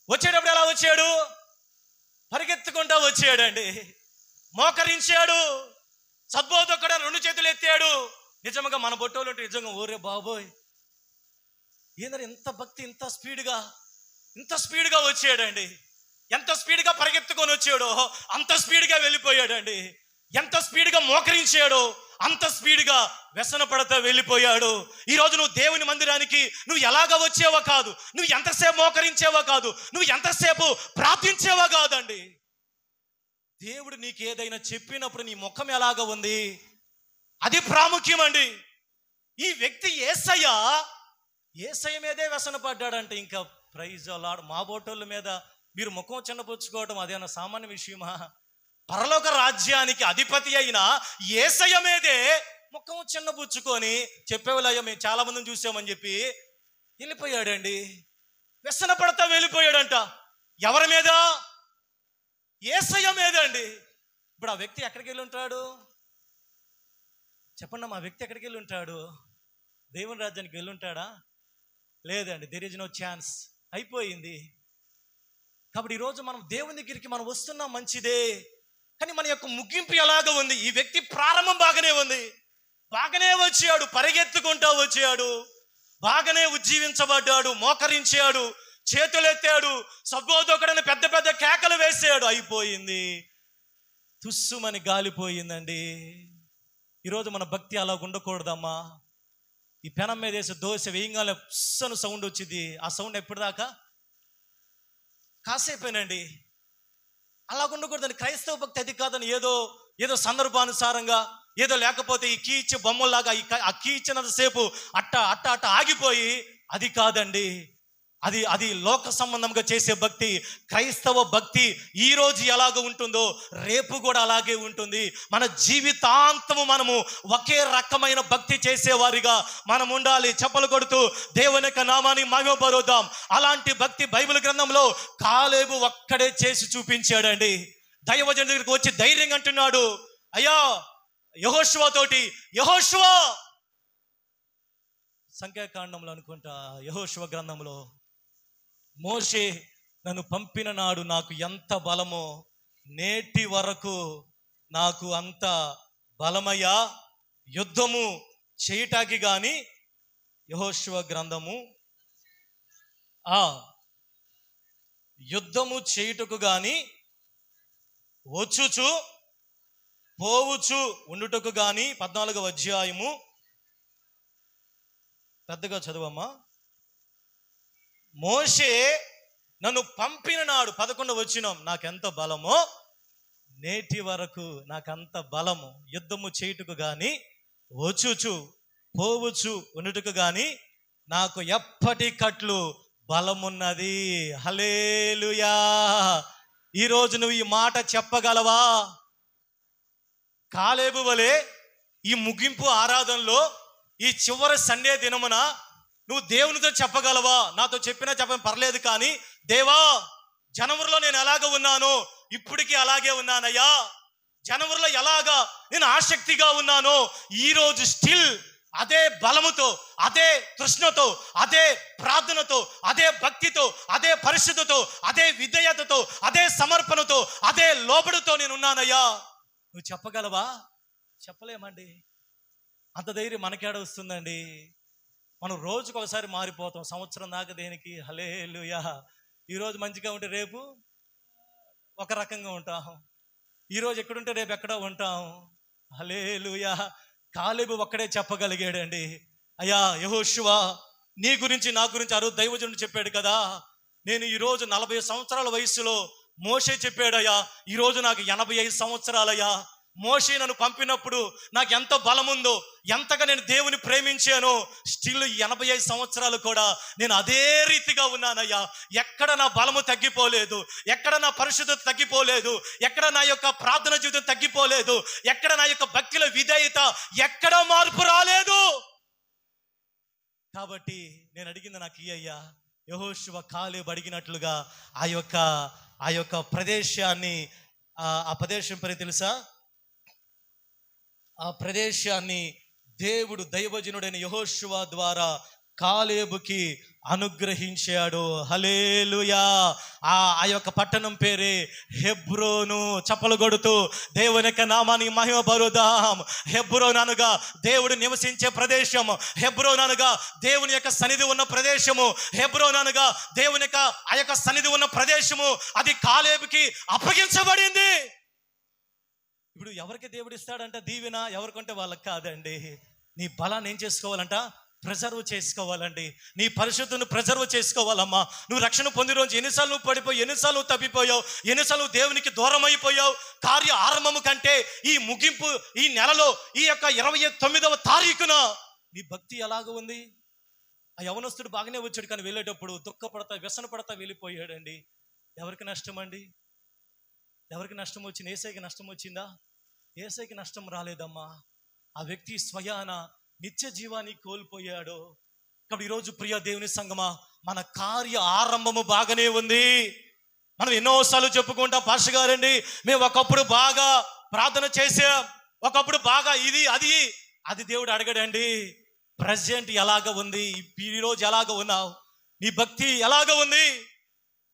వచ్చేటప్పుడు ఎలా వచ్చాడు? పరిగెత్తుకుంటా వచ్చాడండి, మోకరించాడు, సద్బోధకుడు 2 చేతులు ఎత్తాడు. నిజంగా మన బొట్టోలు ఉంటే నిజంగా ఓరే బాబోయ్ ఏందని ఇంత భక్తి, ఇంత స్పీడ్గా వచ్చాడండి. ఎంత స్పీడ్గా పరిగెత్తుకొని వచ్చాడో అంత స్పీడ్గా వెళ్ళిపోయాడండి. ఎంత స్పీడ్గా మోకరించాడో అంత స్పీడ్గా వ్యసన పడతా వెళ్ళిపోయాడు. ఈరోజు నువ్వు దేవుని మందిరానికి నువ్వు ఎలాగ వచ్చేవో కాదు, నువ్వు ఎంతసేపు మోకరించేవో కాదు, నువ్వు ఎంతసేపు ప్రార్థించేవో కాదండి. దేవుడు నీకు ఏదైనా చెప్పినప్పుడు నీ ముఖం ఎలాగ ఉంది అది ప్రాముఖ్యం అండి. ఈ వ్యక్తి యేసయ్య మీదే వ్యసన పడ్డాడంటే ఇంకా ప్రైజ్ అలాడ్. మా బోటోళ్ళ మీద మీరు ముఖం చిన్నపుచ్చుకోవడం అదేనా సామాన్య విషయమా? పరలోక రాజ్యానికి అధిపతి అయిన యేసయ్య మీదే ముఖం చిన్నపుచ్చుకొని చెప్పేవాళ్ళయ్యా మేము చాలా మందిని చూసామని చెప్పి వెళ్ళిపోయాడండి. వ్యసన పడతా వెళ్ళిపోయాడంట. ఎవరి మీద? యేసయ్య మీద అండి. ఇప్పుడు ఆ వ్యక్తి ఎక్కడికి వెళ్ళి ఉంటాడు చెప్పండి? మా వ్యక్తి ఎక్కడికి వెళ్ళి ఉంటాడు? దేవుని రాజ్యానికి వెళ్ళి ఉంటాడా? లేదండి. There is no chance. అయిపోయింది. కాబట్టి ఈరోజు మనం దేవుని దగ్గరికి మనం వస్తున్నాం, మంచిదే, కానీ మన యొక్క ముగింపు ఎలాగ ఉంది? ఈ వ్యక్తి ప్రారంభం బాగానే ఉంది, బాగానే వచ్చాడు, పరిగెత్తుకుంటా వచ్చాడు, బాగానే ఉజ్జీవించబడ్డాడు, మోకరించాడు, చేతులెత్తాడు, సద్బోధకుడని పెద్ద పెద్ద కేకలు వేసాడు. అయిపోయింది, తుస్సుమని గాలిపోయిందండి. ఈరోజు మన భక్తి అలా ఉండకూడదమ్మా. ఈ పెనం మీద వేసి దోశ వేయంగానే పుస్సను సౌండ్ వచ్చింది. ఆ సౌండ్ ఎప్పటిదాకా? కాసేపేనండి. అలా ఉండకూడదని. క్రైస్తవ భక్తి అది కాదని ఏదో సందర్భానుసారంగా ఏదో లేకపోతే ఈ కీ ఇచ్చే బొమ్మల్లాగా ఆ కీ ఇచ్చినంతసేపు అట్ట ఆగిపోయి అది కాదండి. అది లోక సంబంధంగా చేసే భక్తి. క్రైస్తవ భక్తి ఈ రోజు ఎలాగ ఉంటుందో రేపు కూడా అలాగే ఉంటుంది. మన జీవితాంతము మనము ఒకే రకమైన భక్తి చేసేవారిగా మనం ఉండాలి. చప్పలు కొడుతూ దేవుని యొక్క నామాన్ని మహిమపరుద్దాం. అలాంటి భక్తి బైబిల్ గ్రంథంలో కాలేబు ఒక్కడే చేసి చూపించాడండి. దైవజనుడి దగ్గరికి వచ్చి ధైర్యంగా అంటున్నాడు, అయ్యా యెహోషువ తోటి, యెహోషువ సంఖ్యాకాండంలో అనుకుంటా, యెహోషువ గ్రంథంలో, మోషే నన్ను పంపిన నాడు నాకు ఎంత బలమో నేటి వరకు నాకు అంత బలమయ్యా, యుద్ధము చేయటానికి గాని. యెహోషువ గ్రంథము యుద్ధము చేయుటకు గాని వచ్చుచు పోవుచు ఉండుటకు గాని. 14వ అధ్యాయము పెద్దగా చదువమ్మా. మోషే నన్ను పంపిన నాడు 11వ వచనం నాకెంత బలమో నేటి వరకు నాకంత బలము, యుద్ధము చేయుటకు గాని వచ్చుచు పోవుచు ఉండుటకు గాని నాకు ఎప్పటికట్లు బలమున్నది. హల్లెలూయా. ఈరోజు నువ్వు ఈ మాట చెప్పగలవా? కాలేబు వలె ఈ ముగింపు ఆరాధనలో ఈ చివరి సండే దినమున నువ్వు దేవునితో చెప్పగలవా? నాతో చెప్పినా చెప్పని పర్లేదు, కానీ దేవా జనవరిలో నేను ఎలాగ ఉన్నానో ఇప్పటికీ అలాగే ఉన్నానయ్యా. జనవరిలో ఎలాగా నేను ఆసక్తిగా ఉన్నానో ఈరోజు స్టిల్ అదే బలముతో, అదే తృష్ణతో, అదే ప్రార్థనతో, అదే భక్తితో, అదే పరిశుద్ధతో, అదే విధేయతతో, అదే సమర్పణతో, అదే లోబడితో నేను ఉన్నానయ్యా. నువ్వు చెప్పగలవా? చెప్పలేమండి. అంత ధైర్యం మనకేడ వస్తుందండి? మనం రోజుకు ఒకసారి మారిపోతాం, సంవత్సరం దాకా దేనికి? హల్లెలూయా. ఈరోజు మంచిగా ఉంటే రేపు ఒక రకంగా ఉంటాం, ఈరోజు ఎక్కడుంటే రేపు ఎక్కడో ఉంటాం. హల్లెలూయా. కాలేబు ఒక్కడే చెప్పగలిగాడండి, అయ్యా యెహోషువ నీ గురించి నా గురించి ఆ రోజు దైవజనుడు చెప్పాడు కదా, నేను ఈరోజు 40 సంవత్సరాల వయసులో, మోషే చెప్పాడయ్యా ఈరోజు నాకు 85 సంవత్సరాలయ్యా. మోషే నన్ను పంపినప్పుడు నాకు ఎంత బలం ఉందో, ఎంతగా నేను దేవుని ప్రేమించానో, స్టిల్ 85 సంవత్సరాలు కూడా నేను అదే రీతిగా ఉన్నానయ్యా. ఎక్కడ నా బలము తగ్గిపోలేదు, ఎక్కడ నా పరిశుద్ధత తగ్గిపోలేదు, ఎక్కడ నా యొక్క ప్రార్థన జీవితం తగ్గిపోలేదు, ఎక్కడ నా యొక్క భక్తిలో విధేయత ఎక్కడ మార్పు రాలేదు. కాబట్టి నేను అడిగింది నాకు అయ్యా. యెహోషువ కాలేబు అడిగినట్లుగా ఆ యొక్క ప్రదేశాన్ని, ఆ ప్రదేశం పేరు తెలుసా? ఆ ప్రదేశాన్ని దేవుడు దైవజనుడైన యెహోషువ ద్వారా కాలేబుకి అనుగ్రహించాడు. హల్లెలూయా. ఆ యొక్క పట్టణం పేరే హెబ్రోను. చప్పలు కొడుతూ దేవుని యొక్క నామానికి మహిమ పరుద్దాం. హెబ్రోను అనగా దేవుడు నివసించే ప్రదేశం. హెబ్రోను అనగా దేవుని యొక్క సన్నిధి ఉన్న ప్రదేశము. హెబ్రోను అనగా దేవుని యొక్క ఆ యొక్క సన్నిధి ఉన్న ప్రదేశము. అది కాలేబుకి అప్పగించబడింది. ఇప్పుడు ఎవరికి దేవుడు ఇస్తాడంట దీవెన? ఎవరికంటే వాళ్ళకి కాదండి. నీ బలాన్ని ఏం చేసుకోవాలంట? ప్రిజర్వ్ చేసుకోవాలండి. నీ పరిశుద్ధను ప్రిజర్వ్ చేసుకోవాలమ్మా. నువ్వు రక్షణ పొందిన రోజు ఎన్నిసార్లు నువ్వు పడిపోయావు, ఎన్నిసార్లు నువ్వు తప్పిపోయావు, ఎన్నిసార్లు నువ్వు దేవునికి దూరం అయిపోయావు. కార్య ఆరంభము కంటే ఈ ముగింపు, ఈ నెలలో ఈ యొక్క 29వ తారీఖున నీ భక్తి ఎలాగ ఉంది? ఆ యవనస్తుడు బాగానే వచ్చాడు, కానీ వెళ్ళేటప్పుడు దుఃఖపడతా వ్యసన పడతా వెళ్ళిపోయాడండి. ఎవరికి నష్టం అండి? ఎవరికి నష్టం వచ్చింది? ఏసైకి నష్టం వచ్చిందా? ఏసైకి నష్టం రాలేదమ్మా. ఆ వ్యక్తి స్వయాన నిత్య జీవాన్ని కోల్పోయాడు. కాబట్టి ఈరోజు ప్రియ దేవుని సంగమా, మన కార్య ఆరంభము బాగానే ఉంది. మనం ఎన్నోసార్లు చెప్పుకుంటాం, పాస్టర్ గారండి మేము ఒకప్పుడు బాగా ప్రార్థన చేసాం, ఒకప్పుడు బాగా ఇది అది దేవుడు అడగడండి. ప్రజెంట్ ఎలాగ ఉంది? ఈరోజు ఎలాగ ఉన్నావు? నీ భక్తి ఎలాగ ఉంది?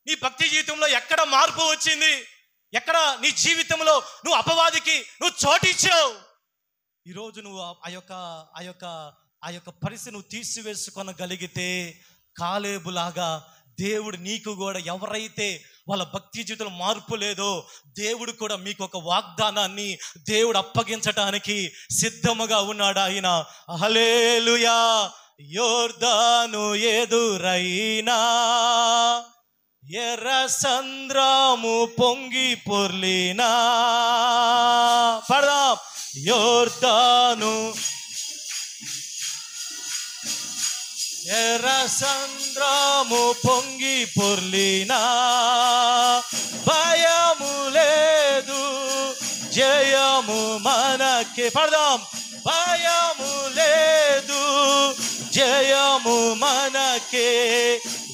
నీ భక్తి జీవితంలో ఎక్కడ మార్పు వచ్చింది? ఎక్కడ నీ జీవితంలో నువ్వు అపవాదికి నువ్వు చోటిచ్చావు? ఈరోజు నువ్వు ఆ యొక్క పరిస్థితి నువ్వు తీసివేసుకొనగలిగితే కాలేబులాగా దేవుడు నీకు కూడా, ఎవరైతే వాళ్ళ భక్తి జీవితంలో మార్పు లేదో దేవుడు కూడా మీకు ఒక వాగ్దానాన్ని దేవుడు అప్పగించటానికి సిద్ధముగా ఉన్నాడు ఆయన. హల్లెలూయా. యోర్దాను ఎదురైనా ఎర్ర సంద్రము పొంగి పొర్లినా. పడదాం. యోర్దాను ఎర్ర సంద్రము పొంగి పొర్లినా, భయము లేదు జయము మనకే. పడదాం. భయము లేదు జయము మనకే,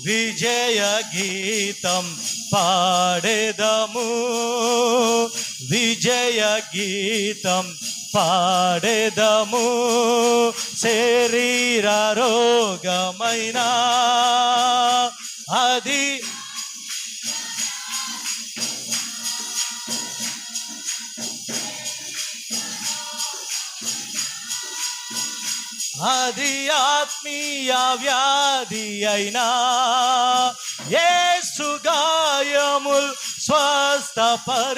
విజయ గీతం పాడేదము, విజయ గీతం పాడేదము. శరీర రోగమైనా అది ఆత్మీయ వ్యాధి అయినా యేసు గాయముల్ స్వస్థపరచును,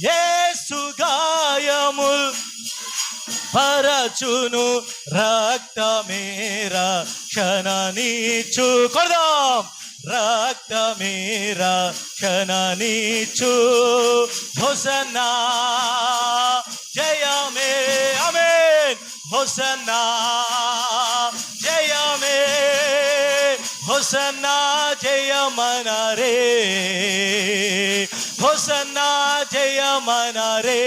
యేసు గాయముల్ పరచును, రక్తమే రక్షణనిచ్చు. కొడదాం. రక్తమే రక్షణనిచ్చు. హోసన్నా జయమే. ఆమేన్. హోసన్నా జయమే. హోసన్నా జయమనరే. హోసన్నా జయమనరే.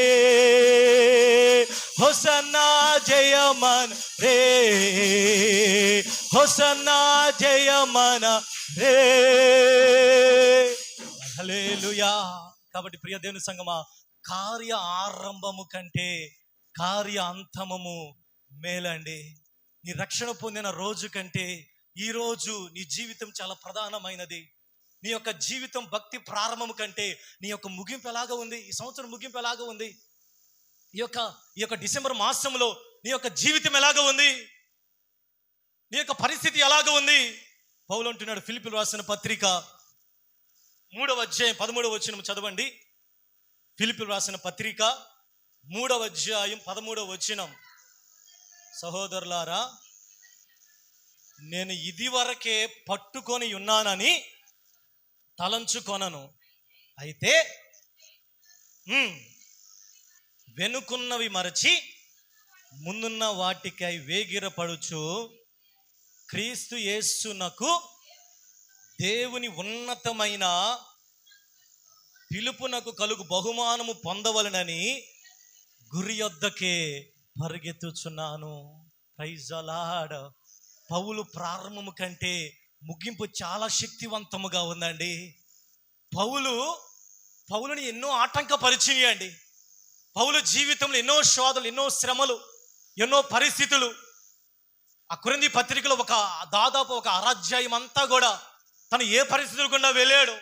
హోసన్నా జయమన్ రే. హోసన్నా జయమన రే. హల్లెలూయా. కాబట్టి ప్రియ దేవుని సంగమా, కార్య ఆరంభము కంటే కార్య అంతమము మేలండి. నీ రక్షణ పొందిన రోజు కంటే ఈ రోజు నీ జీవితం చాలా ప్రధానమైనది. నీ యొక్క జీవితం భక్తి ప్రారంభం కంటే నీ యొక్క ముగింపు ఎలాగా ఉంది? ఈ సంవత్సరం ముగింపు ఎలాగా ఉంది? ఈ యొక్క డిసెంబర్ మాసంలో నీ యొక్క జీవితం ఎలాగ ఉంది? నీ యొక్క పరిస్థితి ఎలాగ ఉంది? పౌలు అంటున్నాడు, ఫిలిప్పీయులకు రాసిన పత్రిక 3వ అధ్యాయం 13వ వచనం చదవండి. ఫిలిప్పీయులకు రాసిన పత్రిక 3వ అధ్యాయం 13వ వచనం. సహోదరులారా, నేను ఇదివరకే పట్టుకొని ఉన్నానని తలంచుకొనను, అయితే వెనుకున్నవి మరచి ముందున్న వాటికై వేగిరపడుచు క్రీస్తు యేసునకు దేవుని ఉన్నతమైన పిలుపునకు కలుగు బహుమానము పొందవలనని గురి యొద్దకే పరిగెత్తుచున్నాను. Praise the Lord. పౌలు ప్రారంభము కంటే ముగింపు చాలా శక్తివంతముగా ఉందండి. పౌలుని ఎన్నో ఆటంకపరిచినాయండి. పౌలు జీవితంలో ఎన్నో శోధనలు, ఎన్నో శ్రమలు, ఎన్నో పరిస్థితులు. ఆ కొరింథీ పత్రికలో దాదాపు ఒక అధ్యాయం అంతా కూడా తను ఏ పరిస్థితుల గుండా వెళ్ళాడు,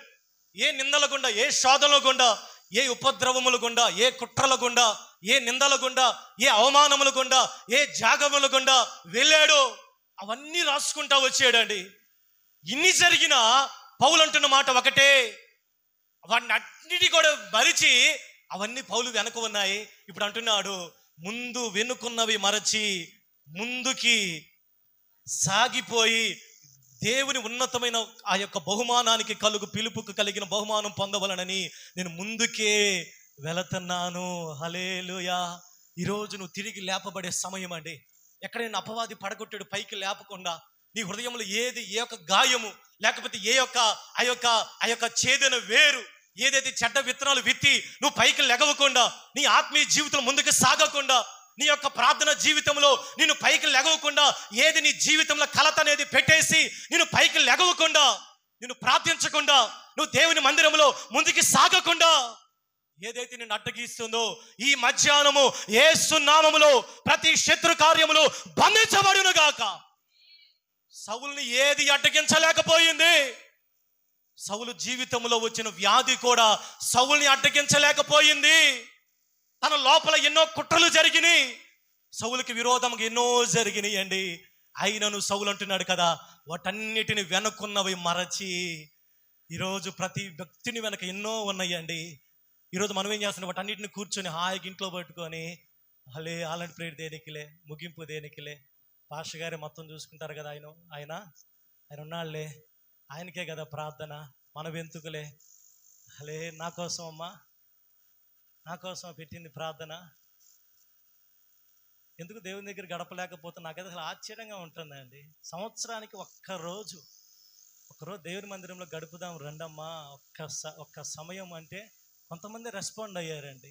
ఏ నిందల గుండా, ఏ శోధనల గుండా, ఏ ఉపద్రవముల గుండా, ఏ కుట్రల గుండా, ఏ నిందల గుండా, ఏ అవమానముల గుండా, ఏ జాగముల గుండా వెళ్ళాడో అవన్నీ రాసుకుంటా వచ్చాడండి. ఇన్ని జరిగినా పౌలు అంటున్న మాట ఒకటే, వాటిని అన్నిటి కూడా మరిచి అవన్నీ పౌలు వెనక ఉన్నాయి. ఇప్పుడు అంటున్నాడు, ముందు వెనుకున్నవి మరచి ముందుకి సాగిపోయి దేవుని ఉన్నతమైన ఆ యొక్క బహుమానానికి పిలుపుకు కలిగిన బహుమానం పొందవలనని నేను ముందుకే వెళుతున్నాను. హల్లెలూయా. ఈరోజు నువ్వు తిరిగి లేపబడే సమయం అండి. ఎక్కడైనా అపవాది పడగొట్టాడు పైకి లేపకుండా, నీ హృదయంలో ఏది, ఏ యొక్క గాయము, లేకపోతే ఆ యొక్క ఛేదన వేరు, ఏదైతే చెడ్డ విత్తనాలు విత్తి నువ్వు పైకి లెగవకుండా, నీ ఆత్మీయ జీవితం ముందుకు సాగకుండా, నీ యొక్క ప్రార్థన జీవితంలో నేను పైకి లెగవకుండా, ఏది నీ జీవితంలో కలత అనేది పెట్టేసి నేను పైకి లెగవకుండా, నేను ప్రార్థించకుండా, నువ్వు దేవుని మందిరంలో ముందుకు సాగకుండా ఏదైతే నేను అడ్డగిస్తుందో ఈ మధ్యాహ్నము యేసు నామములో ప్రతి శత్రు కార్యములు బంధించబడును గాక. సౌలుని ఏది అడ్డగించలేకపోయింది. సౌలు జీవితంలో వచ్చిన వ్యాధి కూడా సౌలుని అడ్డగించలేకపోయింది. తన లోపల ఎన్నో కుట్రలు జరిగినాయి, సౌలుకి విరోధంగా ఎన్నో జరిగినాయి అండి. అయినను సౌలు అంటున్నాడు కదా, వాటన్నిటిని వెనుకున్నవి మరచి. ఈరోజు ప్రతి వ్యక్తిని వెనక ఎన్నో ఉన్నాయండి. ఈరోజు మనం ఏం చేస్తున్నాం, వాటన్నిటిని కూర్చొని హాయిగా ఇంట్లో పెట్టుకొని అలాంటి ప్రేయర్ దేనికిలే, ముగింపు దేనికిలే, పాస్టర్ గారే మొత్తం చూసుకుంటారు కదా, ఆయన ఉన్నాళ్లే, ఆయనకే కదా ప్రార్థన, మనం ఎందుకులే, నా కోసం అమ్మా, నా కోసం పెట్టింది ప్రార్థన, ఎందుకు దేవుని దగ్గర గడపలేకపోతే నాకైతే అసలు ఆశ్చర్యంగా ఉంటుందండి. సంవత్సరానికి ఒక్కరోజు దేవుని మందిరంలో గడుపుదాం రండమ్మా, ఒక్క సమయం అంటే కొంతమంది రెస్పాండ్ అయ్యారండి.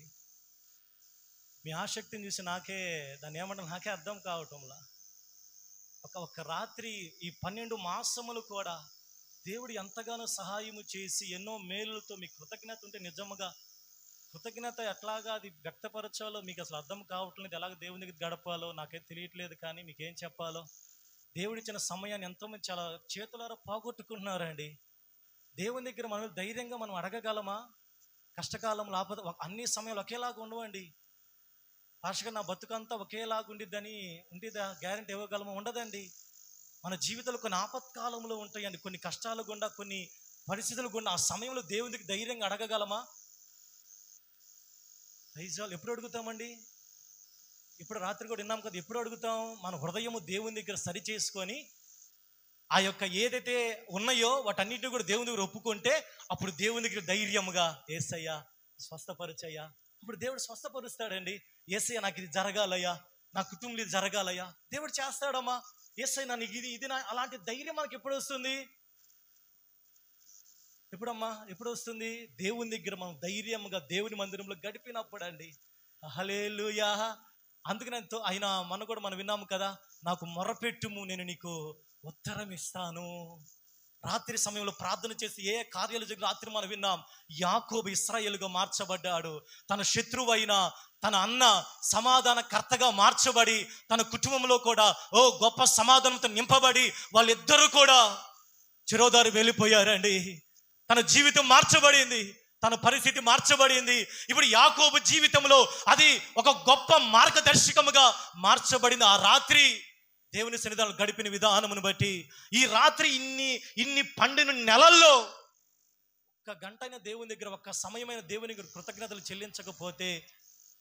మీ ఆసక్తిని చూసి దాన్ని ఏమంటారు నాకే అర్థం కావటంలా. ఒక రాత్రి ఈ 12 మాసములు కూడా దేవుడు ఎంతగానో సహాయము చేసి ఎన్నో మేలులతో మీ కృతజ్ఞత ఉంటే, నిజముగా కృతజ్ఞత ఎట్లాగా అది వ్యక్తపరచాలో మీకు అసలు అర్థం కావట్లేదు. ఎలాగ దేవుని దగ్గర గడపాలో నాకేం తెలియట్లేదు. కానీ మీకేం చెప్పాలో, దేవుడిచ్చిన సమయాన్ని ఎంతోమంది చాలా చేతులారా పోగొట్టుకుంటున్నారండి. దేవుని దగ్గర మనం ధైర్యంగా మనం అడగగలమా? కష్టకాలం ఆపద అన్ని సమయాలు ఒకేలాగా ఉండవండి. పాస్టర్ నా బతుకంతా ఒకేలాగా ఉండేదా గ్యారెంటీ ఇవ్వగలమా? ఉండదండి. మన జీవితంలో కొన్ని ఆపత్కాలంలో ఉంటాయండి, కొన్ని కష్టాలు గుండా, కొన్ని పరిస్థితులు గుండా. ఆ సమయంలో దేవునికి ధైర్యంగా అడగగలమా? ఎప్పుడు అడుగుతామండి? ఇప్పుడు రాత్రి కూడా విన్నాం కదా, ఎప్పుడు అడుగుతాం? మన హృదయము దేవుని దగ్గర సరి చేసుకొని ఆ యొక్క ఏదైతే ఉన్నాయో వాటన్నిటిని కూడా దేవుని దగ్గర ఒప్పుకుంటే అప్పుడు దేవుని దగ్గర ధైర్యముగా యేసయ్యా స్వస్థపరచయ్యా, అప్పుడు దేవుడు స్వస్థపరుస్తాడండి. యేసయ్య నాకు ఇది జరగాలయ్యా, నా కుటుంబంలో ఇది జరగాలయ్యా, దేవుడు చేస్తాడమ్మా. యేసయ్య నాకు ఇది అలాంటి ధైర్యం మనకి ఎప్పుడు వస్తుంది? ఎప్పుడు వస్తుంది? దేవుని దగ్గర మనం ధైర్యంగా దేవుని మందిరంలో గడిపినప్పుడు అండి. హల్లెలూయా. అందుకని ఆయన మనం విన్నాము కదా, నాకు మొరపెట్టుము నేను నీకు ఉత్తరం ఇస్తాను. రాత్రి సమయంలో ప్రార్థన చేసి ఏ కార్యాలు జరిగి రాత్రి మనం విన్నాం, యాకోబు ఇశ్రాయేలుగా మార్చబడ్డాడు. తన శత్రువైన తన అన్న సమాధానకర్తగా మార్చబడి తన కుటుంబంలో కూడా గొప్ప సమాధానంతో నింపబడి వాళ్ళిద్దరూ కూడా చిరోదారు వెళ్ళిపోయారండి. తన జీవితం మార్చబడింది, తన పరిస్థితి మార్చబడింది. ఇప్పుడు యాకోబు జీవితంలో అది ఒక గొప్ప మార్గదర్శకముగా మార్చబడింది. ఆ రాత్రి దేవుని సన్నిధానంలో గడిపిన విధానమును బట్టి ఈ రాత్రి ఇన్ని 12 నెలల్లో ఒక గంటైన దేవుని దగ్గర, ఒక్క సమయమైన దేవుని దగ్గర కృతజ్ఞతలు చెల్లించకపోతే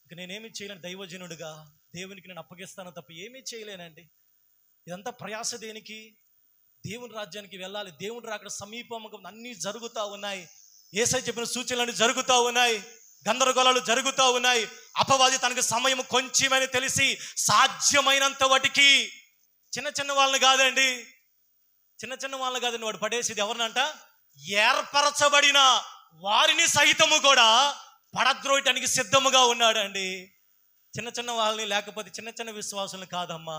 ఇక నేనేమి చేయలేను. దైవజనుడిగా దేవునికి నేను అప్పగిస్తాను తప్ప ఏమీ చేయలేనండి. ఇదంతా ప్రయాస దేనికి? దేవుని రాజ్యానికి వెళ్ళాలి. దేవుడు అక్కడ సమీపంగా అన్నీ జరుగుతూ ఉన్నాయి. యేసయ్య చెప్పిన సూచనలు జరుగుతూ ఉన్నాయి, గందరగోళాలు జరుగుతూ ఉన్నాయి. అపవాది తనకు సమయం కొంచెమని తెలిసి సాధ్యమైనంత వాటికి చిన్న వాళ్ళని కాదండి, వాడు పడేసేది ఎవరినంట? ఏర్పరచబడిన వారిని సహితము కూడా పడద్రోయటానికి సిద్ధముగా ఉన్నాడండి. చిన్న వాళ్ళని, లేకపోతే చిన్న విశ్వాసులను కాదమ్మా,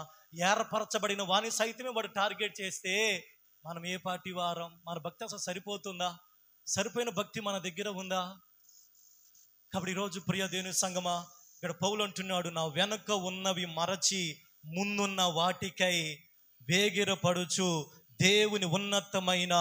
ఏర్పరచబడిన వారిని సైతమే వాడు టార్గెట్ చేస్తే మనం ఏ పార్టీ వారం? మన భక్తి అసలు సరిపోతుందా? సరిపోయిన భక్తి మన దగ్గర ఉందా? కాబట్టి ఈరోజు ప్రియ దేవుని సంగమా, ఇక్కడ పౌలు అంటున్నాడు, నా వెనుక ఉన్నవి మరచి ముందున్న వాటికై వేగిరపడుచు దేవుని ఉన్నతమైన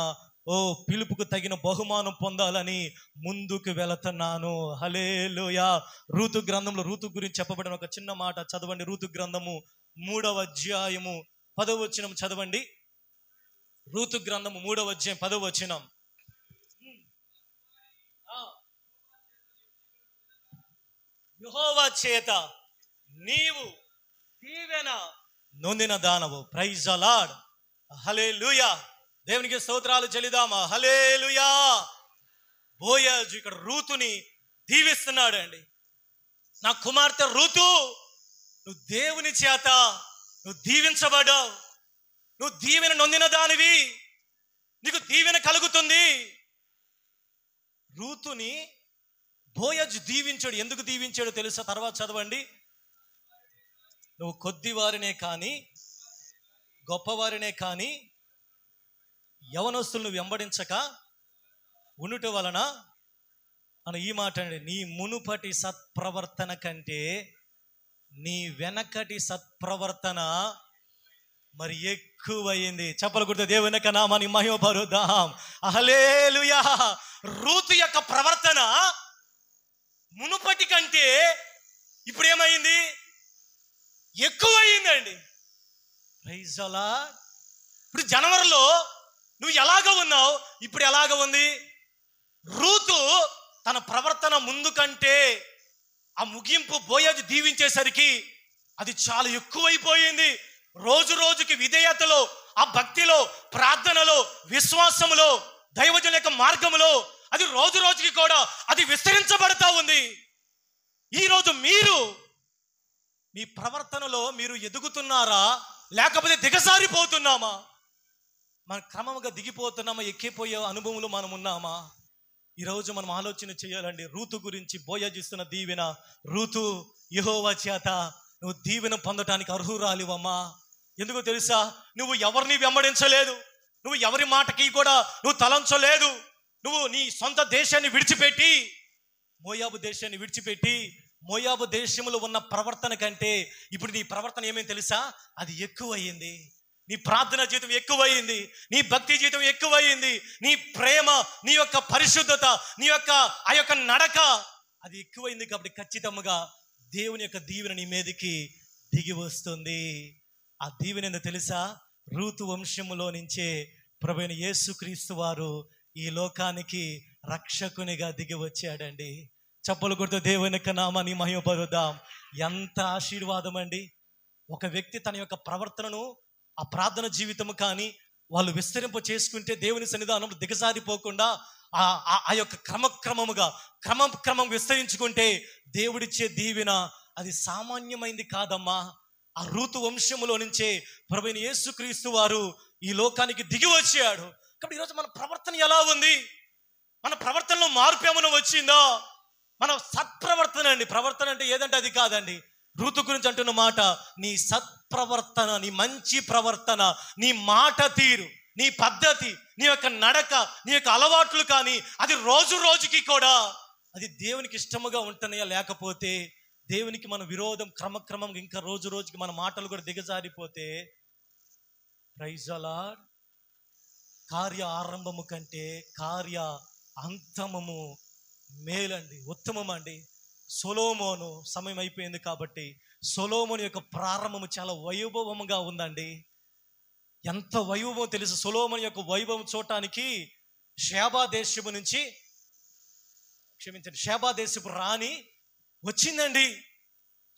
పిలుపుకు తగిన బహుమానం పొందాలని ముందుకు వెళుతున్నాను. హల్లెలూయా. రూతు గ్రంథంలో రూతు గురించి చెప్పబడిన ఒక చిన్న మాట చదవండి. రూతు గ్రంథము 3వ అధ్యాయము 10వ వచనం చదవండి. రూతు గ్రంథము 3వ అధ్యాయం 10వ వచనం. యెహోవా చేత నీవు దీవెన నొందిన దానవు. Praise the Lord. హల్లెలూయా. దేవునికి స్తోత్రాలు చెల్లిదామా. హల్లెలూయా. బోయజు ఇక్కడ రూతుని దీవిస్తున్నాడు అండి. నా కుమార్తె రూతు, నువ్వు దేవుని చేత నువ్వు దీవించబడ్డావు. నువ్వు దీవెన నొందిన దానివి, నీకు దీవెన కలుగుతుంది. రూతుని బోయజు దీవించాడు. ఎందుకు దీవించాడో తెలుసా? తర్వాత చదవండి. నువ్వు కొద్దివారినే కానీ గొప్పవారినే కానీ యవనస్తులను వెంబడించక ఉండుట వలన అని ఈ మాట అండి, నీ మునుపటి సత్ప్రవర్తన కంటే నీ వెనకటి సత్ప్రవర్తన మరి ఎక్కువయింది. చెప్పలు గుర్తు దేవుని యొక్క నామాన్ని మహిమపరుద్దాం. హల్లెలూయా. రూతు యొక్క ప్రవర్తన మునుపటి కంటే ఇప్పుడు ఏమైంది? ఎక్కువయిందండి. Praise the Lord. ఇప్పుడు జనవరిలో నువ్వు ఎలాగ ఉన్నావు, ఇప్పుడు ఎలాగ ఉంది? రూతు తన ప్రవర్తన ముందు కంటే ఆ ముగింపు బోయజు దీవించేసరికి అది చాలా ఎక్కువైపోయింది. రోజు రోజుకి విధేయతలో, ఆ భక్తిలో, ప్రార్థనలో, విశ్వాసములో, దైవజనుల యొక్క మార్గములో అది రోజు రోజుకి కూడా అది విస్తరించబడతా ఉంది. ఈరోజు మీరు మీ ప్రవర్తనలో మీరు ఎదుగుతున్నారా, లేకపోతే దిగజారిపోతున్నామా? మన క్రమంగా దిగిపోతున్నామా, ఎక్కిపోయే అనుభవంలో మనం ఉన్నామా? ఈరోజు మనం ఆలోచన చేయాలండి. రూతు గురించి బోయజు ఇస్తున్న దీవెన. రూతు, యెహోవా చేత నువ్వు దీవెన పొందటానికి అర్హురాలివమ్మా. ఎందుకో తెలుసా? నువ్వు ఎవరిని వెంబడించలేదు, నువ్వు ఎవరి మాటకి కూడా నువ్వు తలంచలేదు. నువ్వు నీ సొంత దేశాన్ని విడిచిపెట్టి, మోయాబు దేశాన్ని విడిచిపెట్టి, మోయాబు దేశంలో ఉన్న ప్రవర్తన కంటే ఇప్పుడు నీ ప్రవర్తన ఏమేమి తెలుసా? అది ఎక్కువయ్యింది. నీ ప్రార్థన జీవితం ఎక్కువయ్యింది, నీ భక్తి జీవితం ఎక్కువయ్యింది, నీ ప్రేమ, నీ యొక్క పరిశుద్ధత, నీ యొక్క ఆ యొక్క నడక అది ఎక్కువైంది. కాబట్టి ఖచ్చితంగా దేవుని యొక్క దీవెన నీ మీదకి దిగి వస్తుంది. ఆ దీవెన ఏందో తెలుసా? రూతు వంశములో నుంచే ప్రభువైన యేసుక్రీస్తు వారు ఈ లోకానికి రక్షకునిగా దిగి వచ్చాడండి. చప్పలు కొడుతూ దేవుని యొక్క నామాన్ని మహిమపరుద్దాం. ఎంత ఆశీర్వాదం అండి. ఒక వ్యక్తి తన యొక్క ప్రవర్తనను, ఆ ప్రార్థన జీవితము కానీ వాళ్ళు విస్తరింప చేసుకుంటే, దేవుని సన్నిధానంలో దిగజారిపోకుండా ఆ యొక్క క్రమం విస్తరించుకుంటే దేవుడిచ్చే దీవెన అది సామాన్యమైంది కాదమ్మా. ఆ రూతు వంశములో నుంచే ప్రభువైన యేసుక్రీస్తు వారు ఈ లోకానికి దిగి వచ్చాడు. కాబట్టి ఈరోజు మన ప్రవర్తన ఎలా ఉంది? మన ప్రవర్తనలో మార్పు ఏమైనా వచ్చిందా? మన సత్ప్రవర్తన అండి. ప్రవర్తన అంటే ఏదంటే అది కాదండి. రూతు గురించి అంటున్న మాట, నీ సత్ప్రవర్తన, నీ మంచి ప్రవర్తన, నీ మాట తీరు, నీ పద్ధతి, నీ యొక్క నడక, నీ యొక్క అలవాట్లు కానీ అది రోజు రోజుకి కూడా అది దేవునికి ఇష్టముగా ఉంటున్నాయా, లేకపోతే దేవునికి మన విరోధం క్రమక్రమంగా ఇంకా రోజు రోజుకి మన మాటలు కూడా దిగజారిపోతే, ప్రైజ్ ద లార్డ్, కార్య ఆరంభము కంటే కార్య అంతమము మేలండి, ఉత్తమం అండి. సొలొమోను, సమయం అయిపోయింది కాబట్టి, సొలొమోను యొక్క ప్రారంభము చాలా వైభవముగా ఉందండి. ఎంత వైభవం తెలుసు? సొలొమోను యొక్క వైభవం చూడటానికి షేబా దేశపు రాణి వచ్చిందండి.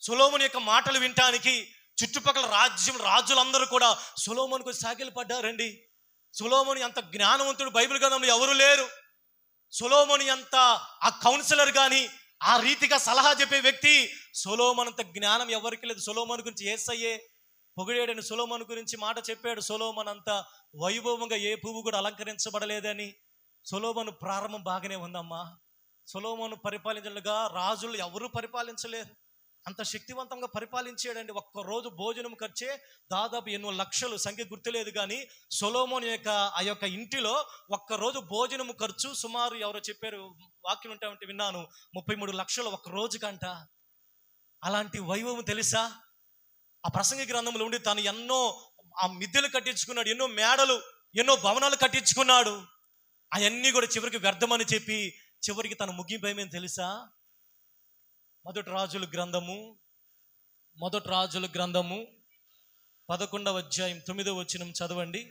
సొలొమోను యొక్క మాటలు వినటానికి చుట్టుపక్కల రాజులందరూ కూడా సొలొమోనుకు సాగిలు పడ్డారండి. సొలొమోను అంత జ్ఞానవంతుడు బైబిల్ గ్రంథంలో ఎవరు లేరు. సొలొమోను అంత ఆ కౌన్సిలర్ కానీ, ఆ రీతిగా సలహా చెప్పే వ్యక్తి సొలొమోను అంత జ్ఞానం ఎవరికి లేదు. సొలొమోను గురించి యేసయ్యే పొగిడాడని, సొలొమోను గురించి మాట చెప్పాడు. సొలొమోను అంత వైభవంగా ఏ పువ్వు కూడా అలంకరించబడలేదని. సొలొమోను ప్రారంభం బాగానే ఉందమ్మా. సొలొమోను పరిపాలించలుగా రాజులు ఎవరూ పరిపాలించలేరు. అంత శక్తివంతంగా పరిపాలించాడండి. ఒక్కరోజు భోజనం ఖర్చే దాదాపు ఎన్నో లక్షలు, సంఖ్య గుర్తులేదు కానీ సొలొమోను యొక్క ఆ యొక్క ఇంటిలో ఒక్కరోజు భోజనం ఖర్చు సుమారు, ఎవరో చెప్పారు, వాక్యం ఉంటే విన్నాను, 33 లక్షలు ఒక్క రోజుకంట. అలాంటి వైభవం తెలుసా? ఆ ప్రసంగి గ్రంథంలో ఉండి తాను ఎన్నో ఆ మిద్దెలు కట్టించుకున్నాడు, ఎన్నో మేడలు, ఎన్నో భవనాలు కట్టించుకున్నాడు. అవన్నీ కూడా చివరికి వ్యర్థమని చెప్పి చివరికి తన ముగింపు ఏమేమి తెలుసా? మొదటి రాజుల గ్రంథము 11వ అధ్యాయం 9వ వచనం చదవండి.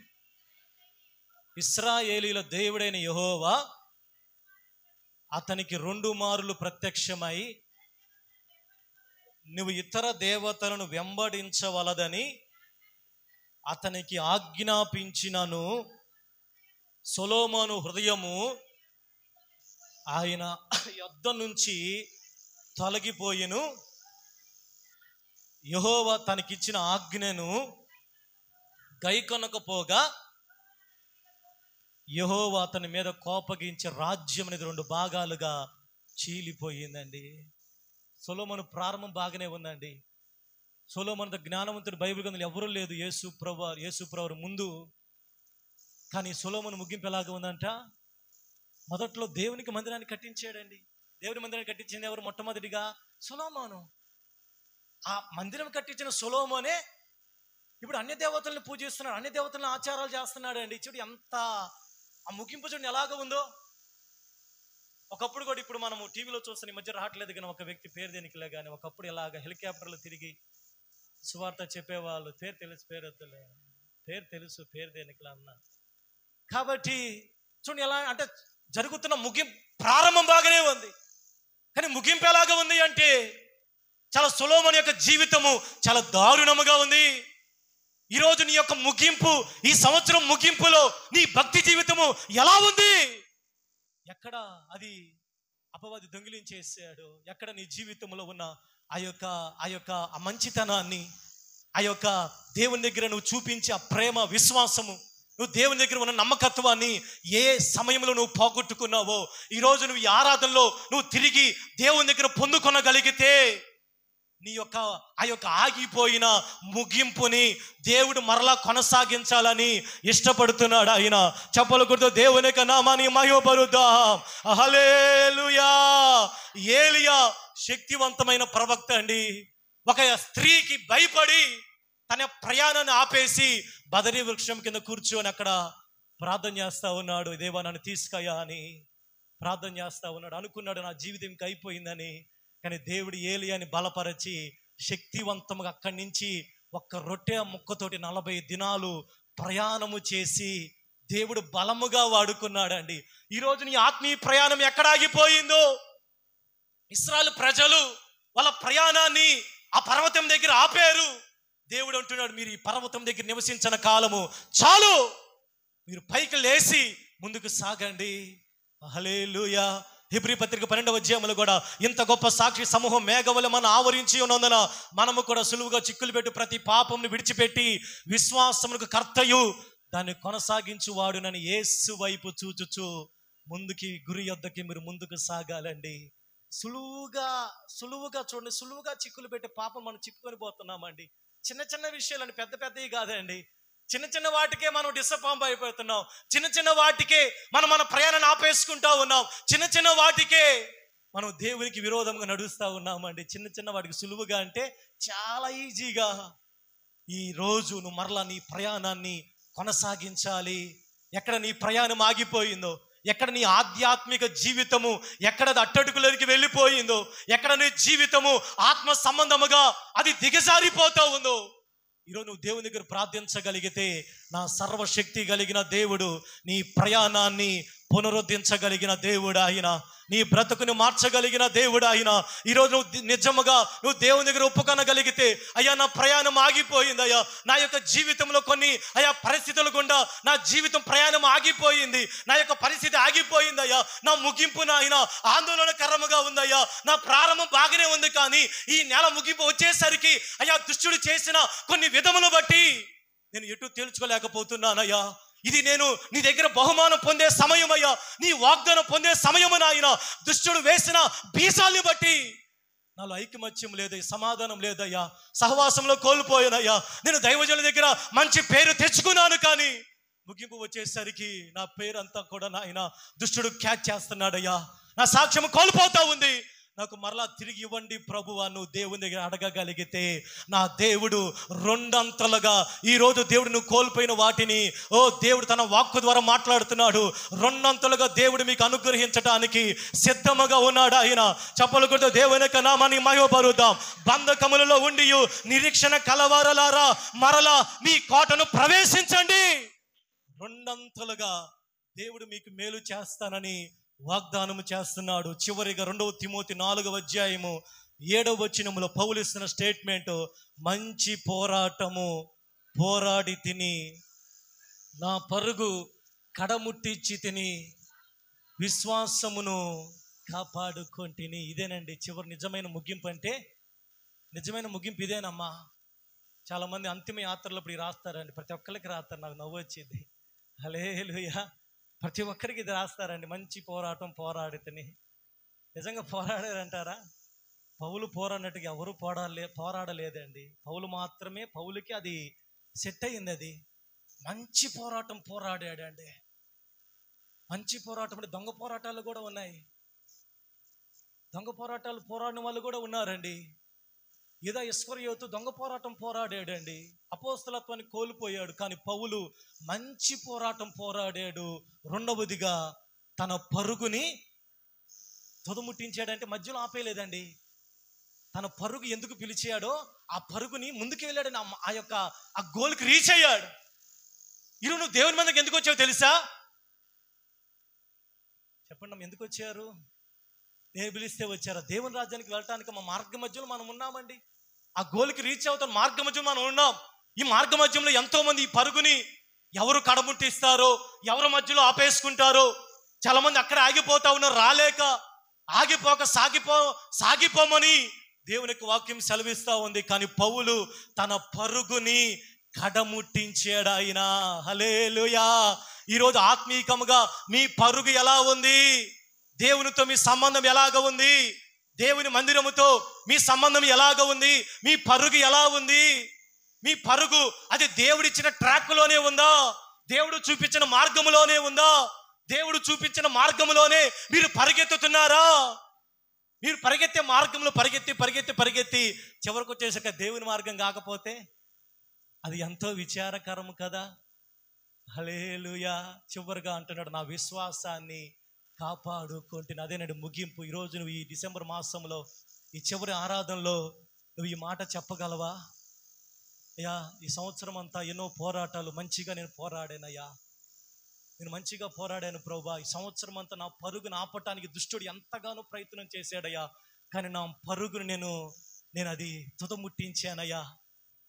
ఇశ్రాయేలీల దేవుడైన యెహోవా అతనికి 2 మారులు ప్రత్యక్షమై, నువ్వు ఇతర దేవతలను వెంబడించవలదని అతనికి ఆజ్ఞాపించినను సొలొమోను హృదయము ఆయన యొద్ద నుంచి తొలగిపోయెను. యెహోవా తనకిచ్చిన ఆజ్ఞను గైకొనకపోగా యెహోవా అతని మీద కోపగించి రాజ్యం అనేది 2 భాగాలుగా చీలిపోయిందండి. సొలొమోను ప్రారంభం బాగానే ఉందండి. సొలొమోను జ్ఞానవంతుడు బైబిల్ గ్రంథంలో ఎవరూ లేదు యేసు ప్రభు ముందు. కానీ సొలొమోను ముగింపు ఎలాగ ఉందంట? మొదట్లో దేవునికి మందిరాన్ని కట్టించాడండి. దేవుని మందిరాన్ని కట్టించింది ఎవరు? మొట్టమొదటిగా సొలొమోను. ఆ మందిరం కట్టించిన సొలొమోనే ఇప్పుడు అన్య దేవతలను పూజిస్తున్నాడు, అన్య దేవతలను ఆచారాలు చేస్తున్నాడు అండి. చూడు ఎంత ఆ ముగింపు చూడండి ఎలాగ ఉందో. ఒకప్పుడు కూడా ఇప్పుడు మనము టీవీలో చూస్తాను, ఈ మధ్య రావట్లేదు కానీ ఒక వ్యక్తి పేరు దేనికిలే కానీ ఒకప్పుడు ఇలాగ హెలికాప్టర్లు తిరిగి సువార్త చెప్పేవాళ్ళు. పేరు తెలుసు పేరు దేనికిలా అన్న. కాబట్టి చూడండి ఎలా అంటే జరుగుతున్న ముగింపు ప్రారంభం బాగానే ఉంది, కానీ ముగింపు ఎలాగ ఉంది అంటే చాలా సొలొమోను యొక్క జీవితము చాలా దారుణముగా ఉంది. ఈరోజు నీ యొక్క ముగింపు, ఈ సంవత్సరం ముగింపులో నీ భక్తి జీవితము ఎలా ఉంది? ఎక్కడ అది అపవాది దొంగిలించేసాడు? ఎక్కడ నీ జీవితంలో ఉన్న ఆ యొక్క మంచితనాన్ని, ఆ యొక్క దేవుని దగ్గర నువ్వు చూపించే ఆ ప్రేమ, విశ్వాసము, నువ్వు దేవుని దగ్గర ఉన్న నమ్మకత్వాన్ని ఏ సమయంలో నువ్వు పోగొట్టుకున్నావో ఈరోజు నువ్వు ఈ ఆరాధనలో నువ్వు తిరిగి దేవుని దగ్గర పొందుకొనగలిగితే నీ యొక్క ఆగిపోయిన ముగింపుని దేవుడు మరలా కొనసాగించాలని ఇష్టపడుతున్నాడు ఆయన. చప్పలు కొడుతూ దేవుని యొక్క నామాన్ని మహిమపరుద్దాం. హల్లెలూయా. ఏలియా శక్తివంతమైన ప్రవక్త అండి. ఒక స్త్రీకి భయపడి తన ప్రయాణాన్ని ఆపేసి బదరీ వృక్షం కింద కూర్చొని అక్కడ ప్రార్థన చేస్తా ఉన్నాడు. దేవా నన్ను తీసుకయ్యా అని ప్రార్థన చేస్తా ఉన్నాడు. అనుకున్నాడు నా జీవితం ఇంక అయిపోయిందని. కానీ దేవుడు ఏలియాని బలపరచి శక్తివంతంగా అక్కడి నుంచి ఒక్క రొట్టె ముక్కతోటి 40 దినాలు ప్రయాణము చేసి దేవుడు బలముగా వాడుకున్నాడండి. ఈరోజు నీ ఆత్మీయ ప్రయాణం ఎక్కడ ఆగిపోయిందో? ఇశ్రాయేలు ప్రజలు వాళ్ళ ప్రయాణాన్ని ఆ పర్వతం దగ్గర ఆపారు. దేవుడు అంటున్నాడు, మీరు ఈ పర్వతం దగ్గర నివసించిన కాలము చాలు, మీరు పైకి లేచి ముందుకు సాగండి. హల్లెలూయా. హెబ్రీ పత్రిక 12వ అధ్యాయంలో కూడా ఇంత గొప్ప సాక్షి సమూహం మేఘవలె మనం ఆవరించి ఉన్నందున మనము కూడా సులువుగా చిక్కులు పెట్టి ప్రతి పాపమును విడిచిపెట్టి విశ్వాసమునకు కర్తయు దాన్ని కొనసాగించువాడునని యేసు వైపు చూచుచు ముందుకి గురి యొద్దకి మీరు ముందుకు సాగాలండి. సులువుగా చూడండి, సులువుగా చిక్కులు పెట్టి పాపం మనం చిక్కుకొని పోతున్నామండి. చిన్న చిన్న విషయాలండి, పెద్ద పెద్దవి కాదండి. చిన్న చిన్న వాటికే మనం డిసప్పాయింట్ అయిపోతున్నాం. చిన్న చిన్న వాటికే మన ప్రయాణాన్ని ఆపేసుకుంటా ఉన్నాం. చిన్న చిన్న వాటికే మనం దేవునికి విరోధంగా నడుస్తూ ఉన్నామండి. చిన్న చిన్న వాటికి సులువుగా అంటే చాలా ఈజీగా. ఈ రోజు నువ్వు మరలా నీ ప్రయాణాన్ని కొనసాగించాలి. ఎక్కడ నీ ప్రయాణం ఆగిపోయిందో, ఎక్కడ నీ ఆధ్యాత్మిక జీవితము ఎక్కడ అట్టడుగులోకి వెళ్ళిపోయిందో, ఎక్కడ నీ జీవితము ఆత్మ సంబంధముగా అది దిగజారిపోతూ ఉందో, ఈరోజు నువ్వు దేవుని దగ్గర ప్రార్థించగలిగితే నా సర్వశక్తి కలిగిన దేవుడు నీ ప్రయాణాన్ని పునరుద్ధరించగలిగిన దేవుడు ఆయన. నీ బ్రతుకుని మార్చగలిగిన దేవుడు ఆయన. ఈరోజు నువ్వు నిజముగా నువ్వు దేవుని దగ్గర ఒప్పుకొనగలిగితే, అయ్యా నా ప్రయాణం ఆగిపోయింది, అయ్యా నా యొక్క జీవితంలో కొన్ని పరిస్థితులు గుండా నా జీవితం ప్రయాణం ఆగిపోయింది, నా యొక్క పరిస్థితి ఆగిపోయింది అయ్యా, నా ముగింపు నాయన ఆందోళనకరముగా ఉందయ్యా, నా ప్రారంభం బాగానే ఉంది, కానీ ఈ నెల ముగింపు వచ్చేసరికి అయ్యా దుష్టుడు చేసిన కొన్ని విధములు బట్టి నేను ఎటు తేల్చుకోలేకపోతున్నానయ్యా. ఇది నేను నీ దగ్గర బహుమానం పొందే సమయమయ్యా, నీ వాగ్దానం పొందే సమయము నాయన. దుష్టుడు వేసిన బీజాల్ని బట్టి నాలో ఐకమత్యం లేదయ్యా, సమాధానం లేదయ్యా, సహవాసంలో కోల్పోయానయ్యా. నేను దైవజనుల దగ్గర మంచి పేరు తెచ్చుకున్నాను, కానీ ముగింపు వచ్చేసరికి నా పేరంతా కూడా నాయన దుష్టుడు క్యాచ్ చేస్తున్నాడయ్యా. నా సాక్ష్యం కోల్పోతా ఉంది, నాకు మరలా తిరిగి ఇవ్వండి ప్రభువా నువ్వు దేవుని దగ్గర అడగగలిగితే నా దేవుడు రెండంతలుగా ఈరోజు దేవుడు నువ్వు కోల్పోయిన వాటిని దేవుడు తన వాక్కు ద్వారా మాట్లాడుతున్నాడు. రెండంతలుగా దేవుడు మీకు అనుగ్రహించడానికి సిద్ధముగా ఉన్నాడు. ఆయన చప్పలు కొడుతూ దేవుని యొక్క నామాన్ని మహిమపరుద్దాం. బంధకములలో ఉండి నిరీక్షణ కలవారలారా మరలా మీ కోటను ప్రవేశించండి. రెండంతలుగా దేవుడు మీకు మేలు చేస్తానని వాగ్దానము చేస్తున్నాడు. చివరిగా 2 తిమోతి 4:7 పౌలు ఇస్తున్న స్టేట్మెంట్, మంచి పోరాటము పోరాడి తిని నా పరుగు కడముట్టించి తిని విశ్వాసమును కాపాడుకొంటిని. ఇదేనండి చివరి నిజమైన ముగింపు. అంటే నిజమైన ముగింపు ఇదేనమ్మా. చాలామంది అంతిమ యాత్రలో ఇప్పుడు రాస్తారండి, ప్రతి ఒక్కరికి రాస్తారు. నాకు నవ్వు వచ్చింది. హల్లెలూయా. ప్రతి ఒక్కరికి ఇది రాస్తారండి, మంచి పోరాటం పోరాడితేని. నిజంగా పోరాడారంటారా? పౌలు పోరాడినట్టుగా ఎవరు పోరాడలేదండి. పౌలుకి అది సెట్ అయింది. అది మంచి పోరాటం పోరాడాడండి. మంచి పోరాటం అంటే దొంగ పోరాటాలు కూడా ఉన్నాయి. దొంగ పోరాటాలు పోరాడిన వాళ్ళు కూడా ఉన్నారండి. యూదా ఇస్కరియోతు దొంగ పోరాటం పోరాడాడండి. అపోస్తలత్వాన్ని కోల్పోయాడు. కానీ పౌలు మంచి పోరాటం పోరాడాడు. రెండవదిగా తన పరుగుని తుదముట్టించాడంటే మధ్యలో ఆపేయలేదండి. తన పరుగు ఎందుకు పిలిచాడో ఆ పరుగుని ముందుకు వెళ్ళాడు. ఆ గోల్కి రీచ్ అయ్యాడు. ఈరోజు నువ్వు దేవుని మందికి ఎందుకు వచ్చావు తెలుసా? చెప్పండి అమ్మ, ఎందుకు వచ్చారు? నేను పిలిస్తే వచ్చారా? దేవుని రాజ్యానికి వెళ్ళటానికి మా మార్గ మధ్యలో మనం ఉన్నామండి. ఆ గోల్కి రీచ్ అవుతాం మార్గ మధ్యలో మనం ఉన్నాం. ఈ మార్గ మధ్యంలో ఎంతో మంది ఈ పరుగుని ఎవరు కడముట్టిస్తారో, ఎవరు మధ్యలో ఆపేసుకుంటారో, చాలా మంది అక్కడ ఆగిపోతా ఉన్నారు. రాలేక ఆగిపోక సాగిపోమని దేవుని యొక్క వాక్యం సెలవిస్తూ ఉంది. కానీ పౌలు తన పరుగుని కడముట్టించాడు ఆయన. హల్లెలూయా. ఈరోజు ఆత్మీకముగా మీ పరుగు ఎలా ఉంది? దేవునితో మీ సంబంధం ఎలాగ ఉంది? దేవుని మందిరముతో మీ సంబంధం ఎలాగ ఉంది? మీ పరుగు ఎలా ఉంది? మీ పరుగు అది దేవుడిచ్చిన ట్రాక్లోనే ఉందా? దేవుడు చూపించిన మార్గములోనే ఉందా? దేవుడు చూపించిన మార్గములోనే మీరు పరిగెత్తుతున్నారా? మీరు పరిగెత్తే మార్గంలో పరిగెత్తి చివరికి వచ్చేసాక దేవుని మార్గం కాకపోతే అది ఎంతో విచారకరము కదా. హల్లెలూయా. చివరిగా అంటున్నాడు, నా విశ్వాసాన్ని కాపాడుకుంటున్నా. అదేనండి ముగింపు. ఈరోజు నువ్వు ఈ డిసెంబర్ మాసంలో ఈ చివరి ఆరాధనలో నువ్వు ఈ మాట చెప్పగలవా? అయ్యా, ఈ సంవత్సరం అంతా ఎన్నో పోరాటాలు మంచిగా నేను పోరాడానయ్యా, నేను మంచిగా పోరాడాను ప్రభువా. ఈ సంవత్సరం అంతా నా పరుగును ఆపటానికి దుష్టుడు ఎంతగానో ప్రయత్నం చేశాడయ్యా. కానీ నా పరుగును నేను అది తుదముట్టించానయ్యా.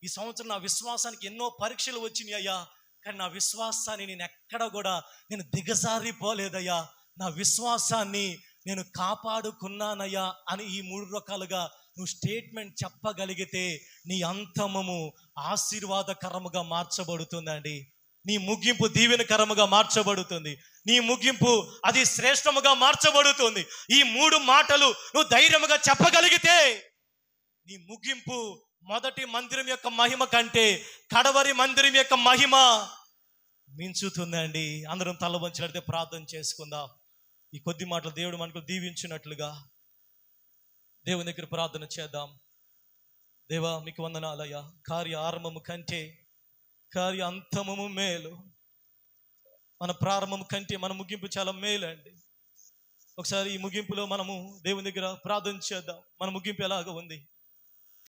ఈ సంవత్సరం నా విశ్వాసానికి ఎన్నో పరీక్షలు వచ్చినాయి అయ్యా. కానీ నా విశ్వాసాన్ని నేను ఎక్కడ కూడా నేను దిగజారిపోలేదయ్యా. నా విశ్వాసాన్ని నేను కాపాడుకున్నానయ్యా అని ఈ 3 రకాలుగా నువ్వు స్టేట్మెంట్ చెప్పగలిగితే నీ అంతమము ఆశీర్వాదకరముగా మార్చబడుతుందండి. నీ ముగింపు దీవెనకరముగా మార్చబడుతుంది. నీ ముగింపు అది శ్రేష్టముగా మార్చబడుతుంది. ఈ 3 మాటలు నువ్వు ధైర్యముగా చెప్పగలిగితే నీ ముగింపు మొదటి మందిరం యొక్క మహిమ కంటే కడవరి మందిరం యొక్క మహిమ మించుతుందండి. అందరం తల వంచినట్లయితే ప్రార్థన చేసుకుందాం. ఈ కొద్ది మాటలు దేవుడు మనకు దీవించినట్లుగా దేవుని దగ్గర ప్రార్థన చేద్దాం. దేవా, మీకు వందనాలయ్యా. కార్య ఆరంభము కంటే కార్య అంతమము మేలు. మన ప్రారంభం కంటే మన ముగింపు చాలా మేలు అండి. ఒకసారి ఈ ముగింపులో మనము దేవుని దగ్గర ప్రార్థన చేద్దాం. మన ముగింపు ఎలాగ ఉంది?